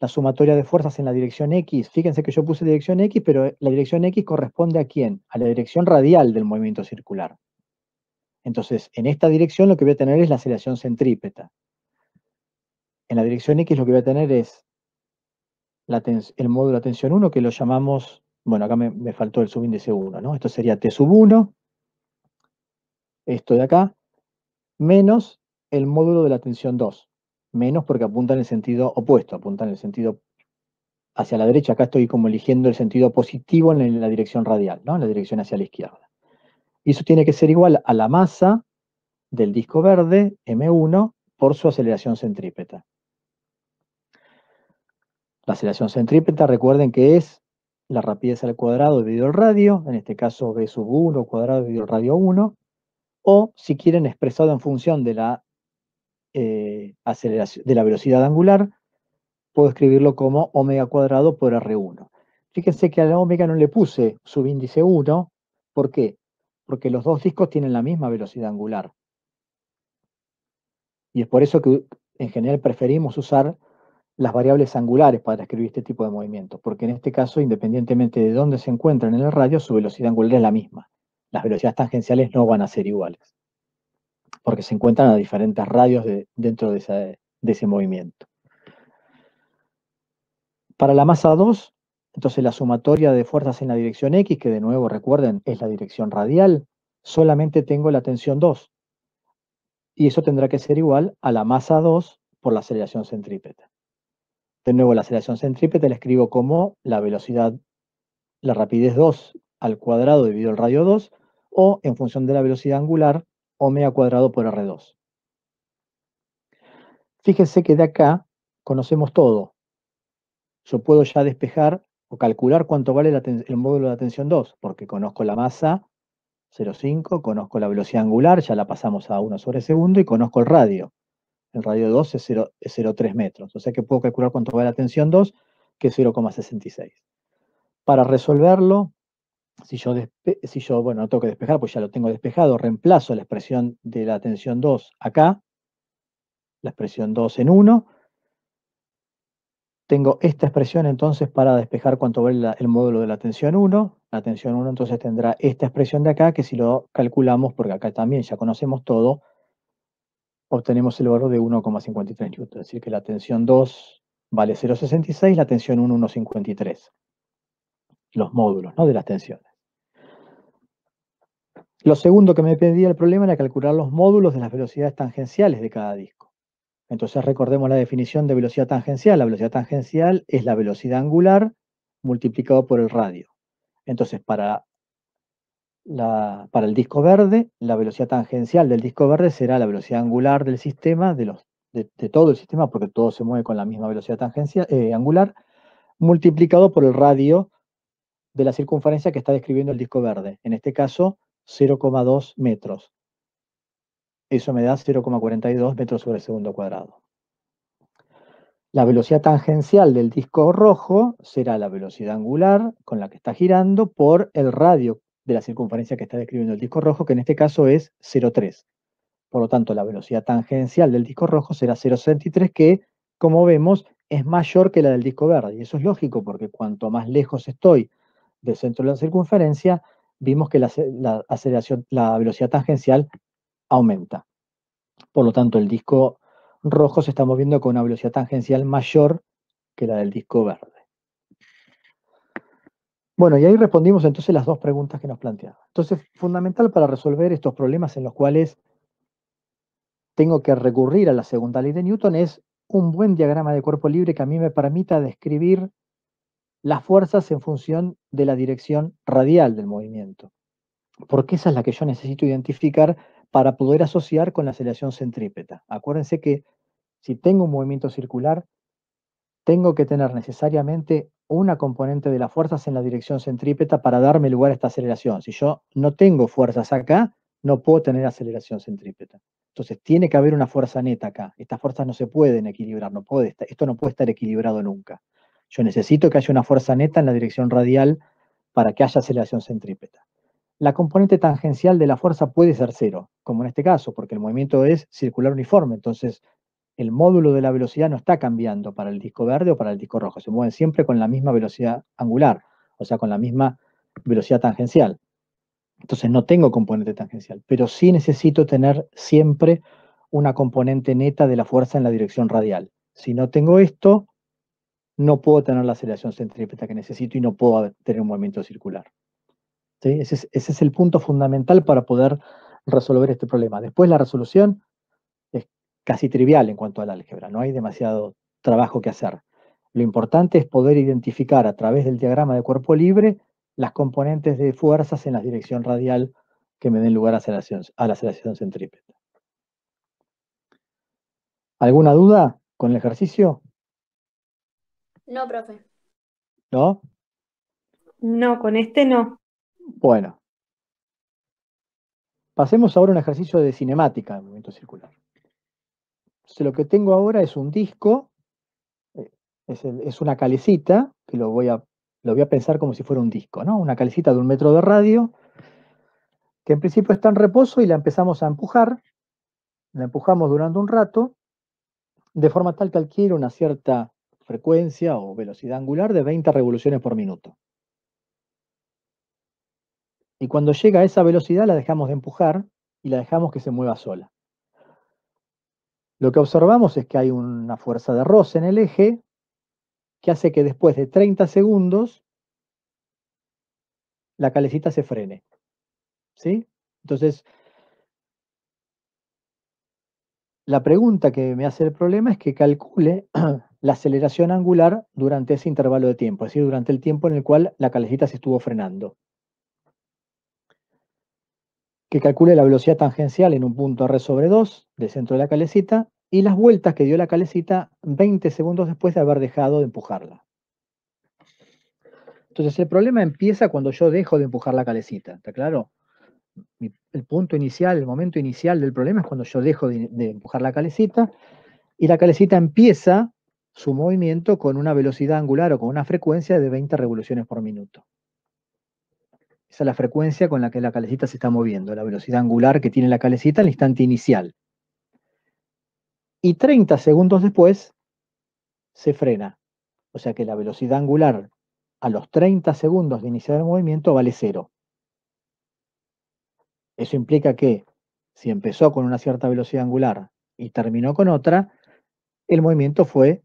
la sumatoria de fuerzas en la dirección X. Fíjense que yo puse dirección X, pero la dirección X corresponde ¿a quién? A la dirección radial del movimiento circular. Entonces, en esta dirección lo que voy a tener es la aceleración centrípeta. En la dirección X lo que voy a tener es el módulo de tensión 1, que lo llamamos, bueno, acá me faltó el subíndice 1, ¿no? Esto sería T sub 1, esto de acá, menos el módulo de la tensión 2. Menos porque apunta en el sentido opuesto, apunta en el sentido hacia la derecha. Acá estoy como eligiendo el sentido positivo en la dirección radial, ¿no? En la dirección hacia la izquierda. Y eso tiene que ser igual a la masa del disco verde, M1, por su aceleración centrípeta. La aceleración centrípeta, recuerden que es la rapidez al cuadrado dividido el radio, en este caso v sub 1 cuadrado dividido el radio 1, o si quieren expresado en función de la aceleración, de la velocidad angular, puedo escribirlo como omega cuadrado por R1. Fíjense que a la omega no le puse subíndice 1, ¿Por qué? Porque los dos discos tienen la misma velocidad angular. Y es por eso que en general preferimos usar las variables angulares para escribir este tipo de movimientos, porque en este caso, independientemente de dónde se encuentran en el radio, su velocidad angular es la misma. Las velocidades tangenciales no van a ser iguales, porque se encuentran a diferentes radios dentro de ese movimiento. Para la masa 2, entonces la sumatoria de fuerzas en la dirección X, que de nuevo recuerden es la dirección radial, solamente tengo la tensión 2. Y eso tendrá que ser igual a la masa 2 por la aceleración centrípeta. De nuevo, la aceleración centrípeta la escribo como la velocidad, la rapidez 2 al cuadrado dividido el radio 2, o en función de la velocidad angular, omega cuadrado por R2. Fíjense que de acá conocemos todo. Yo puedo ya despejar o calcular cuánto vale el módulo de la tensión 2, porque conozco la masa 0,5, conozco la velocidad angular, ya la pasamos a 1 sobre segundo, y conozco el radio. El radio 2 es 0,3 metros. O sea que puedo calcular cuánto vale la tensión 2, que es 0,66. Para resolverlo, si yo, bueno, no tengo que despejar, pues ya lo tengo despejado, reemplazo la expresión de la tensión 2 acá, la expresión 2 en 1. Tengo esta expresión entonces para despejar cuánto vale el módulo de la tensión 1. La tensión 1 entonces tendrá esta expresión de acá, que si lo calculamos, porque acá también ya conocemos todo, obtenemos el valor de 1,53 newton. Es decir, que la tensión 2 vale 0,66, la tensión 1, 1,53. Los módulos, ¿no?, de las tensiones. Lo segundo que me pedía el problema era calcular los módulos de las velocidades tangenciales de cada disco. Entonces recordemos la definición de velocidad tangencial. La velocidad tangencial es la velocidad angular multiplicado por el radio. Entonces, para el disco verde, la velocidad tangencial del disco verde será la velocidad angular del sistema, de todo el sistema, porque todo se mueve con la misma velocidad angular, multiplicado por el radio de la circunferencia que está describiendo el disco verde. En este caso, 0,2 metros. Eso me da 0,42 metros sobre segundo cuadrado. La velocidad tangencial del disco rojo será la velocidad angular con la que está girando por el radio de la circunferencia que está describiendo el disco rojo, que en este caso es 0,3. Por lo tanto, la velocidad tangencial del disco rojo será 0,63, que, como vemos, es mayor que la del disco verde. Y eso es lógico, porque cuanto más lejos estoy del centro de la circunferencia, vimos que la velocidad tangencial aumenta. Por lo tanto, el disco rojo se está moviendo con una velocidad tangencial mayor que la del disco verde. Bueno, y ahí respondimos entonces las dos preguntas que nos planteaban. Entonces, fundamental para resolver estos problemas en los cuales tengo que recurrir a la segunda ley de Newton es un buen diagrama de cuerpo libre que a mí me permita describir las fuerzas en función de la dirección radial del movimiento, porque esa es la que yo necesito identificar para poder asociar con la aceleración centrípeta. Acuérdense que si tengo un movimiento circular, tengo que tener necesariamente una componente de las fuerzas en la dirección centrípeta para darme lugar a esta aceleración. Si yo no tengo fuerzas acá, no puedo tener aceleración centrípeta. Entonces tiene que haber una fuerza neta acá. Estas fuerzas no se pueden equilibrar, esto no puede estar equilibrado nunca. Yo necesito que haya una fuerza neta en la dirección radial para que haya aceleración centrípeta. La componente tangencial de la fuerza puede ser cero, como en este caso, porque el movimiento es circular uniforme. Entonces, el módulo de la velocidad no está cambiando para el disco verde o para el disco rojo. Se mueven siempre con la misma velocidad angular, o sea, con la misma velocidad tangencial. Entonces no tengo componente tangencial, pero sí necesito tener siempre una componente neta de la fuerza en la dirección radial. Si no tengo esto, no puedo tener la aceleración centrípeta que necesito y no puedo tener un movimiento circular. ¿Sí? Ese es el punto fundamental para poder resolver este problema. Después la resolución es casi trivial en cuanto al álgebra, no hay demasiado trabajo que hacer. Lo importante es poder identificar a través del diagrama de cuerpo libre las componentes de fuerzas en la dirección radial que me den lugar a la aceleración centrípeta. ¿Alguna duda con el ejercicio? No, profe. ¿No? No, con este no. Bueno, pasemos ahora a un ejercicio de cinemática de movimiento circular. Entonces, lo que tengo ahora es un disco, es una calecita, que lo voy a pensar como si fuera un disco, ¿no? Una calecita de 1 metro de radio, que en principio está en reposo y la empezamos a empujar, la empujamos durante un rato, de forma tal que adquiere una cierta frecuencia o velocidad angular de 20 revoluciones por minuto. Y cuando llega a esa velocidad la dejamos de empujar y la dejamos que se mueva sola. Lo que observamos es que hay una fuerza de roce en el eje que hace que después de 30 segundos la calecita se frene. ¿Sí? Entonces, la pregunta que me hace el problema es que calcule la aceleración angular durante ese intervalo de tiempo, es decir, durante el tiempo en el cual la calecita se estuvo frenando. Que calcule la velocidad tangencial en un punto r/2 del centro de la calecita y las vueltas que dio la calecita 20 segundos después de haber dejado de empujarla. Entonces el problema empieza cuando yo dejo de empujar la calecita, ¿está claro? El punto inicial, el momento inicial del problema es cuando yo dejo de empujar la calecita y la calecita empieza su movimiento con una velocidad angular o con una frecuencia de 20 revoluciones por minuto. Esa es la frecuencia con la que la calecita se está moviendo, la velocidad angular que tiene la calecita al instante inicial. Y 30 segundos después se frena. O sea que la velocidad angular a los 30 segundos de iniciar el movimiento vale 0. Eso implica que si empezó con una cierta velocidad angular y terminó con otra, el movimiento fue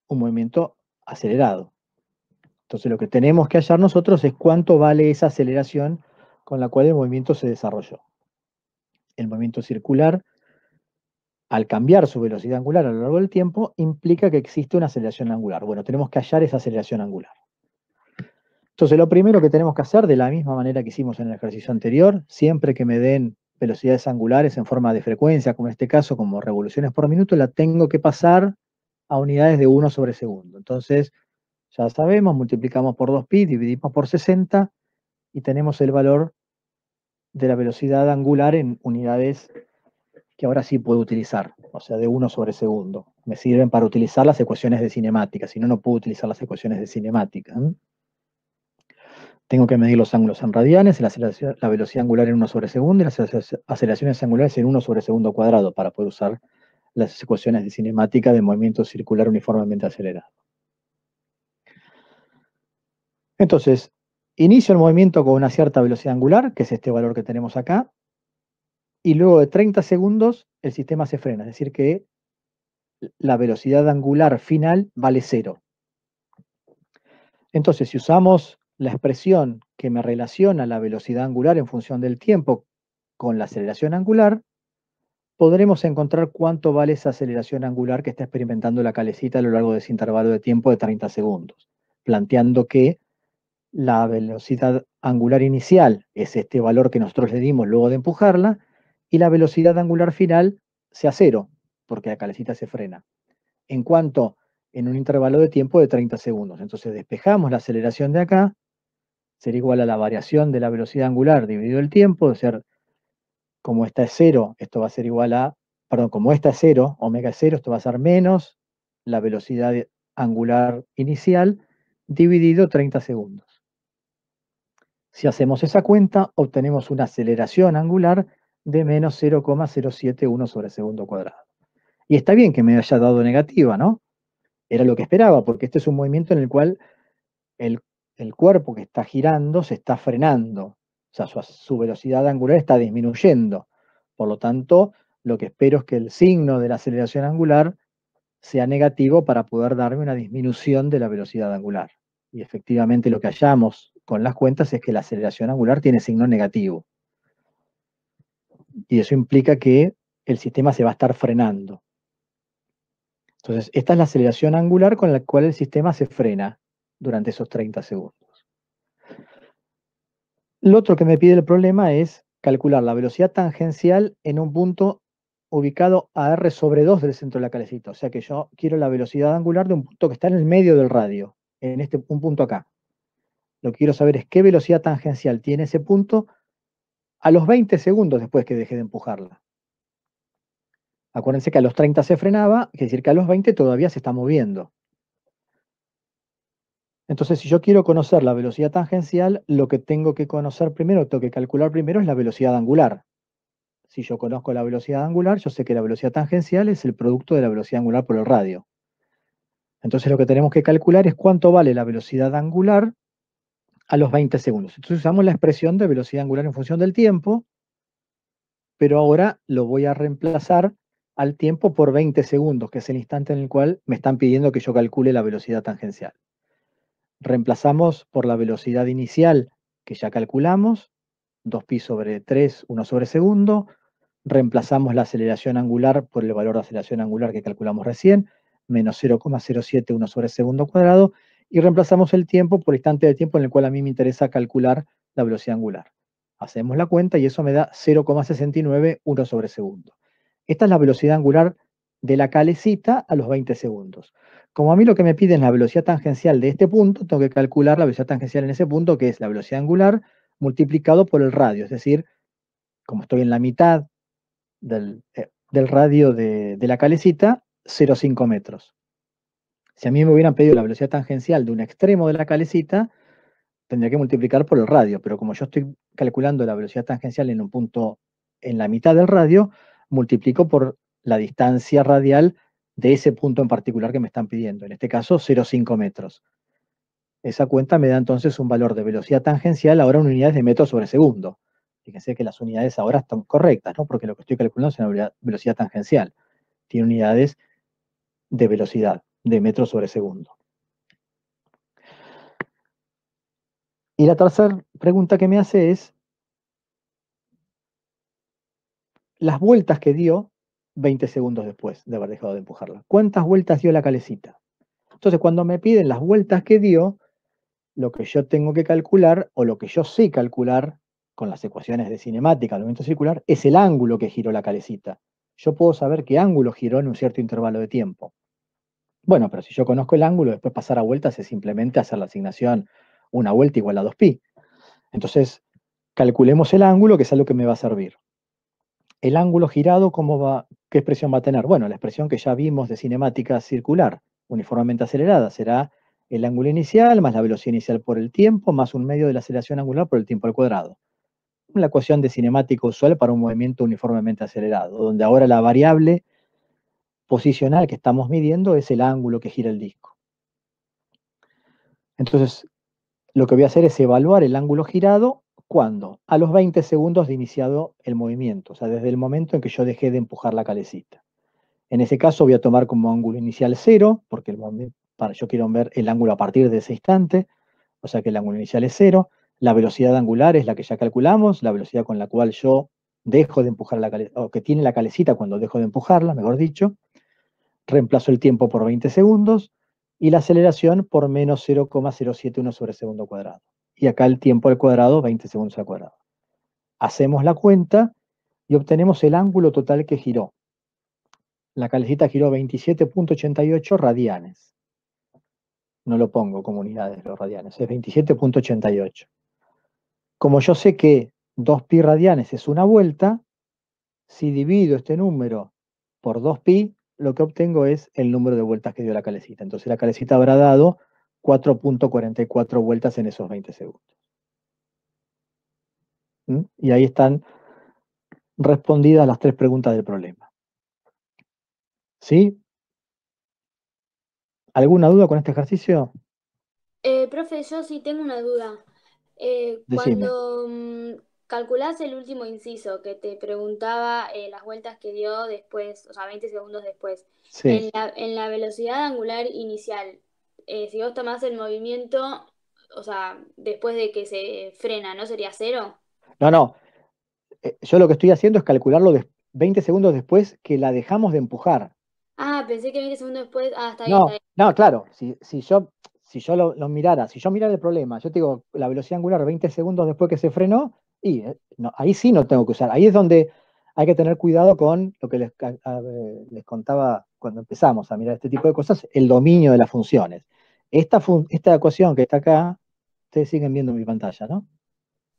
un movimiento acelerado. Entonces lo que tenemos que hallar nosotros es cuánto vale esa aceleración con la cual el movimiento se desarrolló. El movimiento circular, al cambiar su velocidad angular a lo largo del tiempo, implica que existe una aceleración angular. Bueno, tenemos que hallar esa aceleración angular. Entonces lo primero que tenemos que hacer, de la misma manera que hicimos en el ejercicio anterior, siempre que me den velocidades angulares en forma de frecuencia, como en este caso, como revoluciones por minuto, la tengo que pasar a unidades de 1 sobre segundo. Entonces, ya sabemos, multiplicamos por 2pi, dividimos por 60 y tenemos el valor de la velocidad angular en unidades que ahora sí puedo utilizar, o sea, de 1 sobre segundo. Me sirven para utilizar las ecuaciones de cinemática, si no, no puedo utilizar las ecuaciones de cinemática. Tengo que medir los ángulos en radianes, la velocidad angular en 1 sobre segundo y las aceleraciones angulares en 1 sobre segundo cuadrado para poder usar las ecuaciones de cinemática de movimiento circular uniformemente acelerado. Entonces, inicio el movimiento con una cierta velocidad angular, que es este valor que tenemos acá, y luego de 30 segundos el sistema se frena, es decir que la velocidad angular final vale 0. Entonces, si usamos la expresión que me relaciona la velocidad angular en función del tiempo con la aceleración angular, podremos encontrar cuánto vale esa aceleración angular que está experimentando la calecita a lo largo de ese intervalo de tiempo de 30 segundos, planteando que la velocidad angular inicial es este valor que nosotros le dimos luego de empujarla, y la velocidad angular final sea 0, porque la calecita se frena. En cuanto en un intervalo de tiempo de 30 segundos. Entonces despejamos la aceleración de acá, será igual a la variación de la velocidad angular dividido el tiempo, de ser, como esta es 0, esto va a ser igual a, perdón, como esta es 0, omega es 0, esto va a ser menos la velocidad angular inicial dividido 30 segundos. Si hacemos esa cuenta, obtenemos una aceleración angular de menos 0,071 sobre segundo cuadrado. Y está bien que me haya dado negativa, ¿no? Era lo que esperaba, porque este es un movimiento en el cual el cuerpo que está girando se está frenando, o sea, su velocidad angular está disminuyendo. Por lo tanto, lo que espero es que el signo de la aceleración angular sea negativo para poder darme una disminución de la velocidad angular. Y efectivamente lo que hallamos con las cuentas es que la aceleración angular tiene signo negativo. Y eso implica que el sistema se va a estar frenando. Entonces, esta es la aceleración angular con la cual el sistema se frena durante esos 30 segundos. Lo otro que me pide el problema es calcular la velocidad tangencial en un punto ubicado a r/2 del centro de la calecita. O sea que yo quiero la velocidad angular de un punto que está en el medio del radio, en un punto acá. Lo que quiero saber es qué velocidad tangencial tiene ese punto a los 20 segundos después que deje de empujarla. Acuérdense que a los 30 se frenaba, quiere decir que a los 20 todavía se está moviendo. Entonces, si yo quiero conocer la velocidad tangencial, lo que tengo que conocer primero, tengo que calcular primero es la velocidad angular. Si yo conozco la velocidad angular, yo sé que la velocidad tangencial es el producto de la velocidad angular por el radio. Entonces, lo que tenemos que calcular es cuánto vale la velocidad angular a los 20 segundos. Entonces, usamos la expresión de velocidad angular en función del tiempo, pero ahora lo voy a reemplazar al tiempo por 20 segundos, que es el instante en el cual me están pidiendo que yo calcule la velocidad tangencial. Reemplazamos por la velocidad inicial que ya calculamos, 2pi sobre 3, 1 sobre segundo. Reemplazamos la aceleración angular por el valor de aceleración angular que calculamos recién, menos 0,071 sobre segundo cuadrado. Y reemplazamos el tiempo por instante de tiempo en el cual a mí me interesa calcular la velocidad angular. Hacemos la cuenta y eso me da 0,691 sobre segundo. Esta es la velocidad angular de la calecita a los 20 segundos. Como a mí lo que me piden es la velocidad tangencial de este punto, tengo que calcular la velocidad tangencial en ese punto, que es la velocidad angular multiplicado por el radio. Es decir, como estoy en la mitad del radio de la calecita, 0,5 metros. Si a mí me hubieran pedido la velocidad tangencial de un extremo de la calecita, tendría que multiplicar por el radio, pero como yo estoy calculando la velocidad tangencial en un punto en la mitad del radio, multiplico por la distancia radial de ese punto en particular que me están pidiendo, en este caso 0,5 metros. Esa cuenta me da entonces un valor de velocidad tangencial ahora en unidades de metros sobre segundo. Fíjense que las unidades ahora están correctas, ¿no? Porque lo que estoy calculando es una velocidad tangencial. Tiene unidades de velocidad, de metros sobre segundo. Y la tercera pregunta que me hace es, las vueltas que dio 20 segundos después de haber dejado de empujarla. ¿Cuántas vueltas dio la calecita? Entonces, cuando me piden las vueltas que dio, lo que yo tengo que calcular, o lo que yo sé calcular con las ecuaciones de cinemática del movimiento circular, es el ángulo que giró la calecita. Yo puedo saber qué ángulo giró en un cierto intervalo de tiempo. Bueno, pero si yo conozco el ángulo, después pasar a vueltas es simplemente hacer la asignación una vuelta igual a 2pi. Entonces, calculemos el ángulo, que es algo que me va a servir. El ángulo girado, ¿qué expresión va a tener? Bueno, la expresión que ya vimos de cinemática circular, uniformemente acelerada, será el ángulo inicial más la velocidad inicial por el tiempo, más un medio de la aceleración angular por el tiempo al cuadrado. La ecuación de cinemática usual para un movimiento uniformemente acelerado, donde ahora la variable posicional que estamos midiendo es el ángulo que gira el disco. Entonces, lo que voy a hacer es evaluar el ángulo girado, ¿cuándo? A los 20 segundos de iniciado el movimiento, o sea, desde el momento en que yo dejé de empujar la calecita. En ese caso voy a tomar como ángulo inicial 0, porque yo quiero ver el ángulo a partir de ese instante, o sea que el ángulo inicial es 0. La velocidad angular es la que ya calculamos, la velocidad con la cual yo dejo de empujar la calecita, o que tiene la calecita cuando dejo de empujarla, mejor dicho. Reemplazo el tiempo por 20 segundos y la aceleración por menos 0,071 sobre segundo cuadrado. Y acá el tiempo al cuadrado, 20 segundos al cuadrado. Hacemos la cuenta y obtenemos el ángulo total que giró. La calecita giró 27,88 radianes. No lo pongo como unidades los radianes, es 27,88. Como yo sé que 2pi radianes es una vuelta, si divido este número por 2pi, lo que obtengo es el número de vueltas que dio la calecita. Entonces la calecita habrá dado 4,44 vueltas en esos 20 segundos. Y ahí están respondidas las 3 preguntas del problema. ¿Sí? ¿Alguna duda con este ejercicio? Profe, yo sí tengo una duda. Decime. Cuando calculás el último inciso que te preguntaba las vueltas que dio después, o sea, 20 segundos después, Sí. en la velocidad angular inicial, si vos tomás el movimiento, o sea, después de que se frena, ¿no sería cero? No. Yo lo que estoy haciendo es calcularlo 20 segundos después que la dejamos de empujar. Ah, pensé que 20 segundos después. Ah, está bien, está No, bien. no, claro, si yo lo mirara, si yo mirara el problema, yo te digo la velocidad angular 20 segundos después que se frenó, y no, ahí sí no tengo que usar. Ahí es donde hay que tener cuidado con lo que les contaba cuando empezamos a mirar este tipo de cosas, el dominio de las funciones. Esta ecuación que está acá, ustedes siguen viendo mi pantalla, ¿no?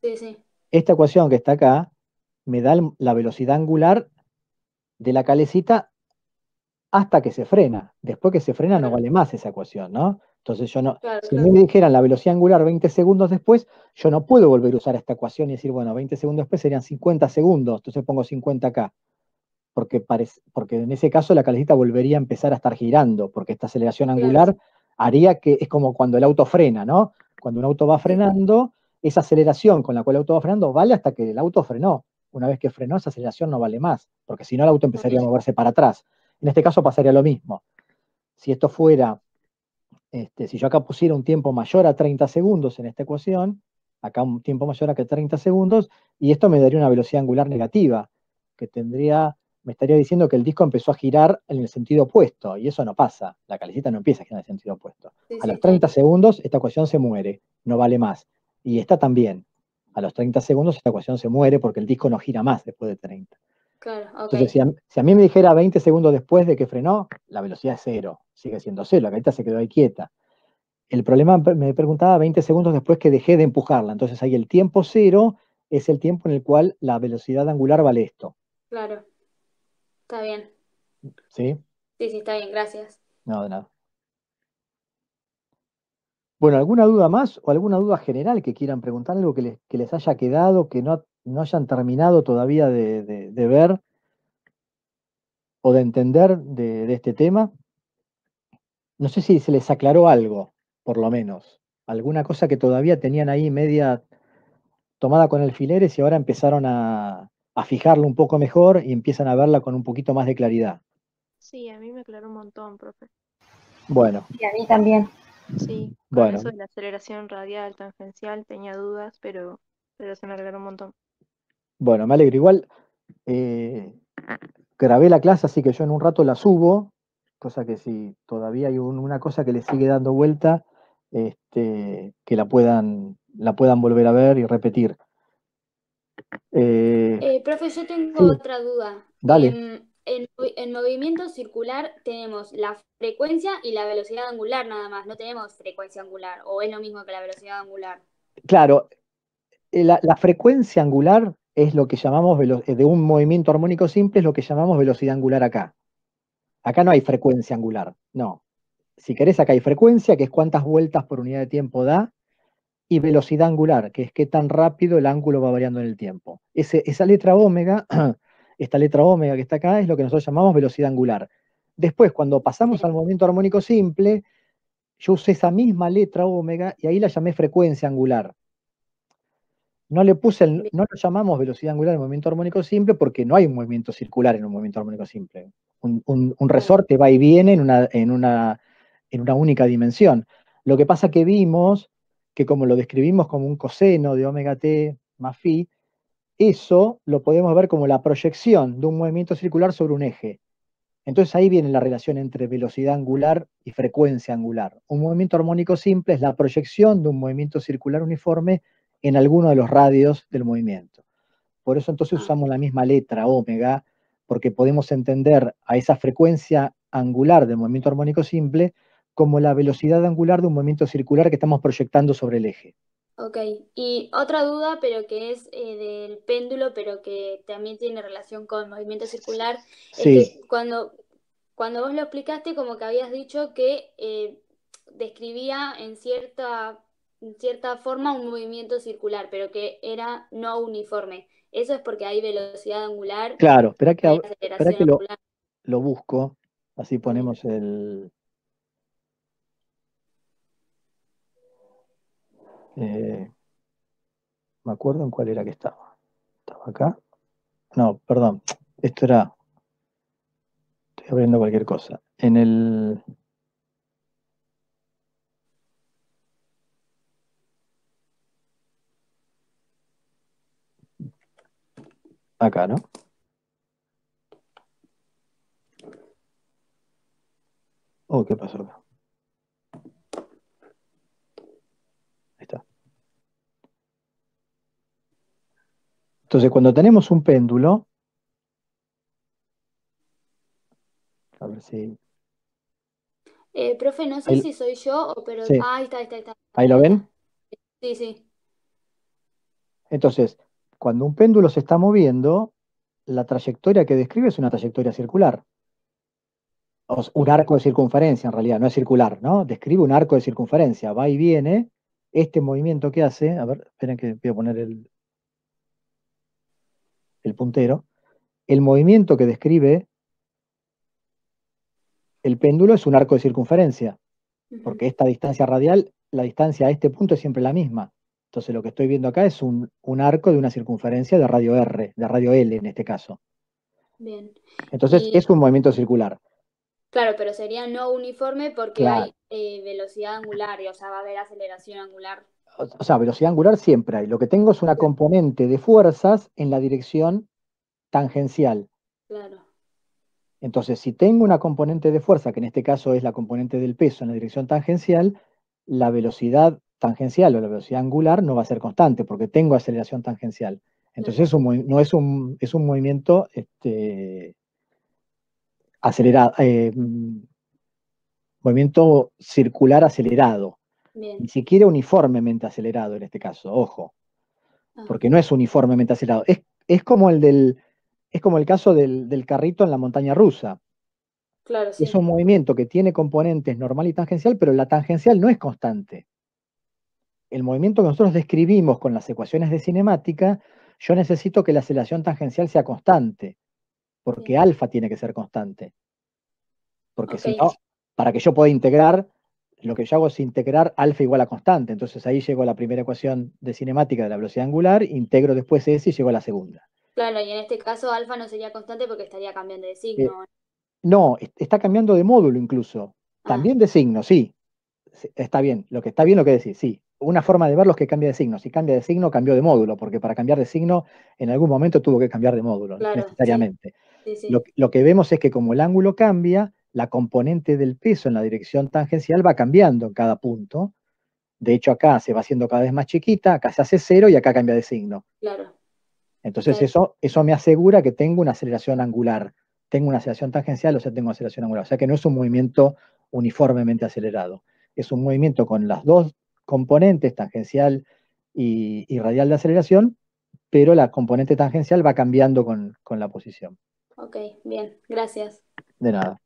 Sí, sí. Esta ecuación que está acá me da la velocidad angular de la calecita hasta que se frena. Después que se frena no Claro. vale más esa ecuación, ¿no? Entonces yo no, Claro, si a mí claro. me dijeran la velocidad angular 20 segundos después, yo no puedo volver a usar esta ecuación y decir, bueno, 20 segundos después serían 50 segundos, entonces pongo 50 acá, porque en ese caso la calecita volvería a empezar a estar girando, porque esta aceleración Claro. angular haría que, es como cuando el auto frena, ¿no? Cuando un auto va Sí, sí. frenando, esa aceleración con la cual el auto va frenando vale hasta que el auto frenó. Una vez que frenó, esa aceleración no vale más, porque si no el auto empezaría a Ok, moverse para atrás. En este caso pasaría lo mismo. Si esto fuera si yo acá pusiera un tiempo mayor a 30 segundos en esta ecuación, acá un tiempo mayor a que 30 segundos, y esto me daría una velocidad angular negativa, que me estaría diciendo que el disco empezó a girar en el sentido opuesto, y eso no pasa, la calecita no empieza a girar en el sentido opuesto. sí, A sí, los está 30 bien. segundos esta ecuación se muere, no vale más. Y esta también. A los 30 segundos esta ecuación se muere porque el disco no gira más después de 30. Claro, ok. Entonces, si a mí me dijera 20 segundos después de que frenó, la velocidad es cero, sigue siendo cero, la calecita se quedó ahí quieta. El problema me preguntaba 20 segundos después que dejé de empujarla. Entonces ahí el tiempo cero es el tiempo en el cual la velocidad angular vale esto. Claro, está bien. ¿Sí? Sí, sí, está bien, gracias. No, de nada. Bueno, ¿alguna duda más o alguna duda general que quieran preguntar? Algo que les haya quedado, que no hayan terminado todavía de ver o de entender de este tema. No sé si se les aclaró algo, por lo menos. Alguna cosa que todavía tenían ahí media tomada con alfileres y ahora empezaron a fijarla un poco mejor y empiezan a verla con un poquito más de claridad. Sí, a mí me aclaró un montón, profe. Bueno, Y a mí también. Sí, con bueno, eso de la aceleración radial tangencial tenía dudas, pero se me aclaró un montón. bueno, me alegro. Igual eh, grabé la clase, así que yo en un rato la subo, cosa que si todavía hay una cosa que le sigue dando vuelta, que la puedan volver a ver y repetir. Eh, Profe, yo tengo sí, otra duda. dale. En movimiento circular tenemos la frecuencia y la velocidad angular nada más, no tenemos frecuencia angular, o es lo mismo que la velocidad angular. Claro, la frecuencia angular es lo que llamamos, de un movimiento armónico simple, es lo que llamamos velocidad angular acá. Acá no hay frecuencia angular, no. Si querés, acá hay frecuencia, que es cuántas vueltas por unidad de tiempo da, y velocidad angular, que es qué tan rápido el ángulo va variando en el tiempo. Esa letra omega, esta letra omega que está acá, es lo que nosotros llamamos velocidad angular. Después, cuando pasamos al movimiento armónico simple, yo usé esa misma letra omega y ahí la llamé frecuencia angular. Bien. No lo llamamos velocidad angular en movimiento armónico simple porque no hay un movimiento circular en un movimiento armónico simple. Un Claro. resorte va y viene en una única dimensión. Lo que pasa que vimos que como lo describimos como un coseno de omega t más phi, eso lo podemos ver como la proyección de un movimiento circular sobre un eje. Entonces ahí viene la relación entre velocidad angular y frecuencia angular. Un movimiento armónico simple es la proyección de un movimiento circular uniforme en alguno de los radios del movimiento. Por eso entonces Ah, usamos la misma letra omega, porque podemos entender a esa frecuencia angular del movimiento armónico simple como la velocidad angular de un movimiento circular que estamos proyectando sobre el eje. ok. Y otra duda, pero que es del péndulo, pero que también tiene relación con movimiento circular, es Sí, que cuando vos lo explicaste, como que habías dicho que describía en cierta forma un movimiento circular, pero que era no uniforme. Eso es porque hay velocidad angular claro, y hay espera aceleración que angular. lo busco, así Dale. ponemos el... eh, me acuerdo en cuál era que estaba. ¿Estaba acá? No, perdón, esto era... Estoy abriendo cualquier cosa. Acá, ¿no? Oh, ¿qué pasó acá? Ahí está. Entonces, cuando tenemos un péndulo, a ver si... Profe, no sé Ahí, si soy yo o pero. sí, Ah, ahí está. ahí lo Ahí ven. está. Sí, sí. Entonces, cuando un péndulo se está moviendo, la trayectoria que describe es una trayectoria circular. Un arco de circunferencia en realidad, no es circular, ¿no? Describe un arco de circunferencia, va y viene, este movimiento que hace, a ver, esperen que voy a poner el puntero, el movimiento que describe el péndulo es un arco de circunferencia, porque esta distancia radial, la distancia a este punto es siempre la misma. Entonces lo que estoy viendo acá es un arco de una circunferencia de radio R, de radio L en este caso. Bien. Entonces es un movimiento circular. Claro, pero sería no uniforme porque Claro. hay velocidad angular, o sea, va a haber aceleración angular. O sea, velocidad angular siempre hay. Lo que tengo es una componente de fuerzas en la dirección tangencial. Claro. Entonces, si tengo una componente de fuerza, que en este caso es la componente del peso en la dirección tangencial, la velocidad tangencial o la velocidad angular no va a ser constante porque tengo aceleración tangencial. Entonces, no es es un movimiento acelerado, movimiento circular acelerado. Bien. Ni siquiera uniformemente acelerado en este caso, ojo, porque no es uniformemente acelerado. Es como es como el caso del carrito en la montaña rusa. Claro, sí. Es un movimiento que tiene componentes normal y tangencial, pero la tangencial no es constante. El movimiento que nosotros describimos con las ecuaciones de cinemática, yo necesito que la aceleración tangencial sea constante, porque Bien. alfa tiene que ser constante. Porque si Ok. no, para que yo pueda integrar, lo que yo hago es integrar alfa igual a constante. Entonces ahí llego a la primera ecuación de cinemática de la velocidad angular, integro después ese y llego a la segunda. Claro, y en este caso alfa no sería constante porque estaría cambiando de Eh, signo. no, está cambiando de módulo incluso. Ah, También de signo, sí. Sí, está bien lo que decís, sí. Una forma de verlo es que cambia de signo. Si cambia de signo, cambió de módulo, porque para cambiar de signo, en algún momento tuvo que cambiar de módulo, claro, sí, necesariamente. sí. Lo que vemos es que como el ángulo cambia, la componente del peso en la dirección tangencial va cambiando en cada punto. De hecho, acá se va haciendo cada vez más chiquita, acá se hace cero y acá cambia de signo. Claro. Entonces Está eso me asegura que tengo una aceleración angular. Tengo una aceleración tangencial, o sea, tengo aceleración angular. O sea que no es un movimiento uniformemente acelerado. Es un movimiento con las dos componentes, tangencial y radial de aceleración, pero la componente tangencial va cambiando con la posición. Ok, bien, gracias. De nada.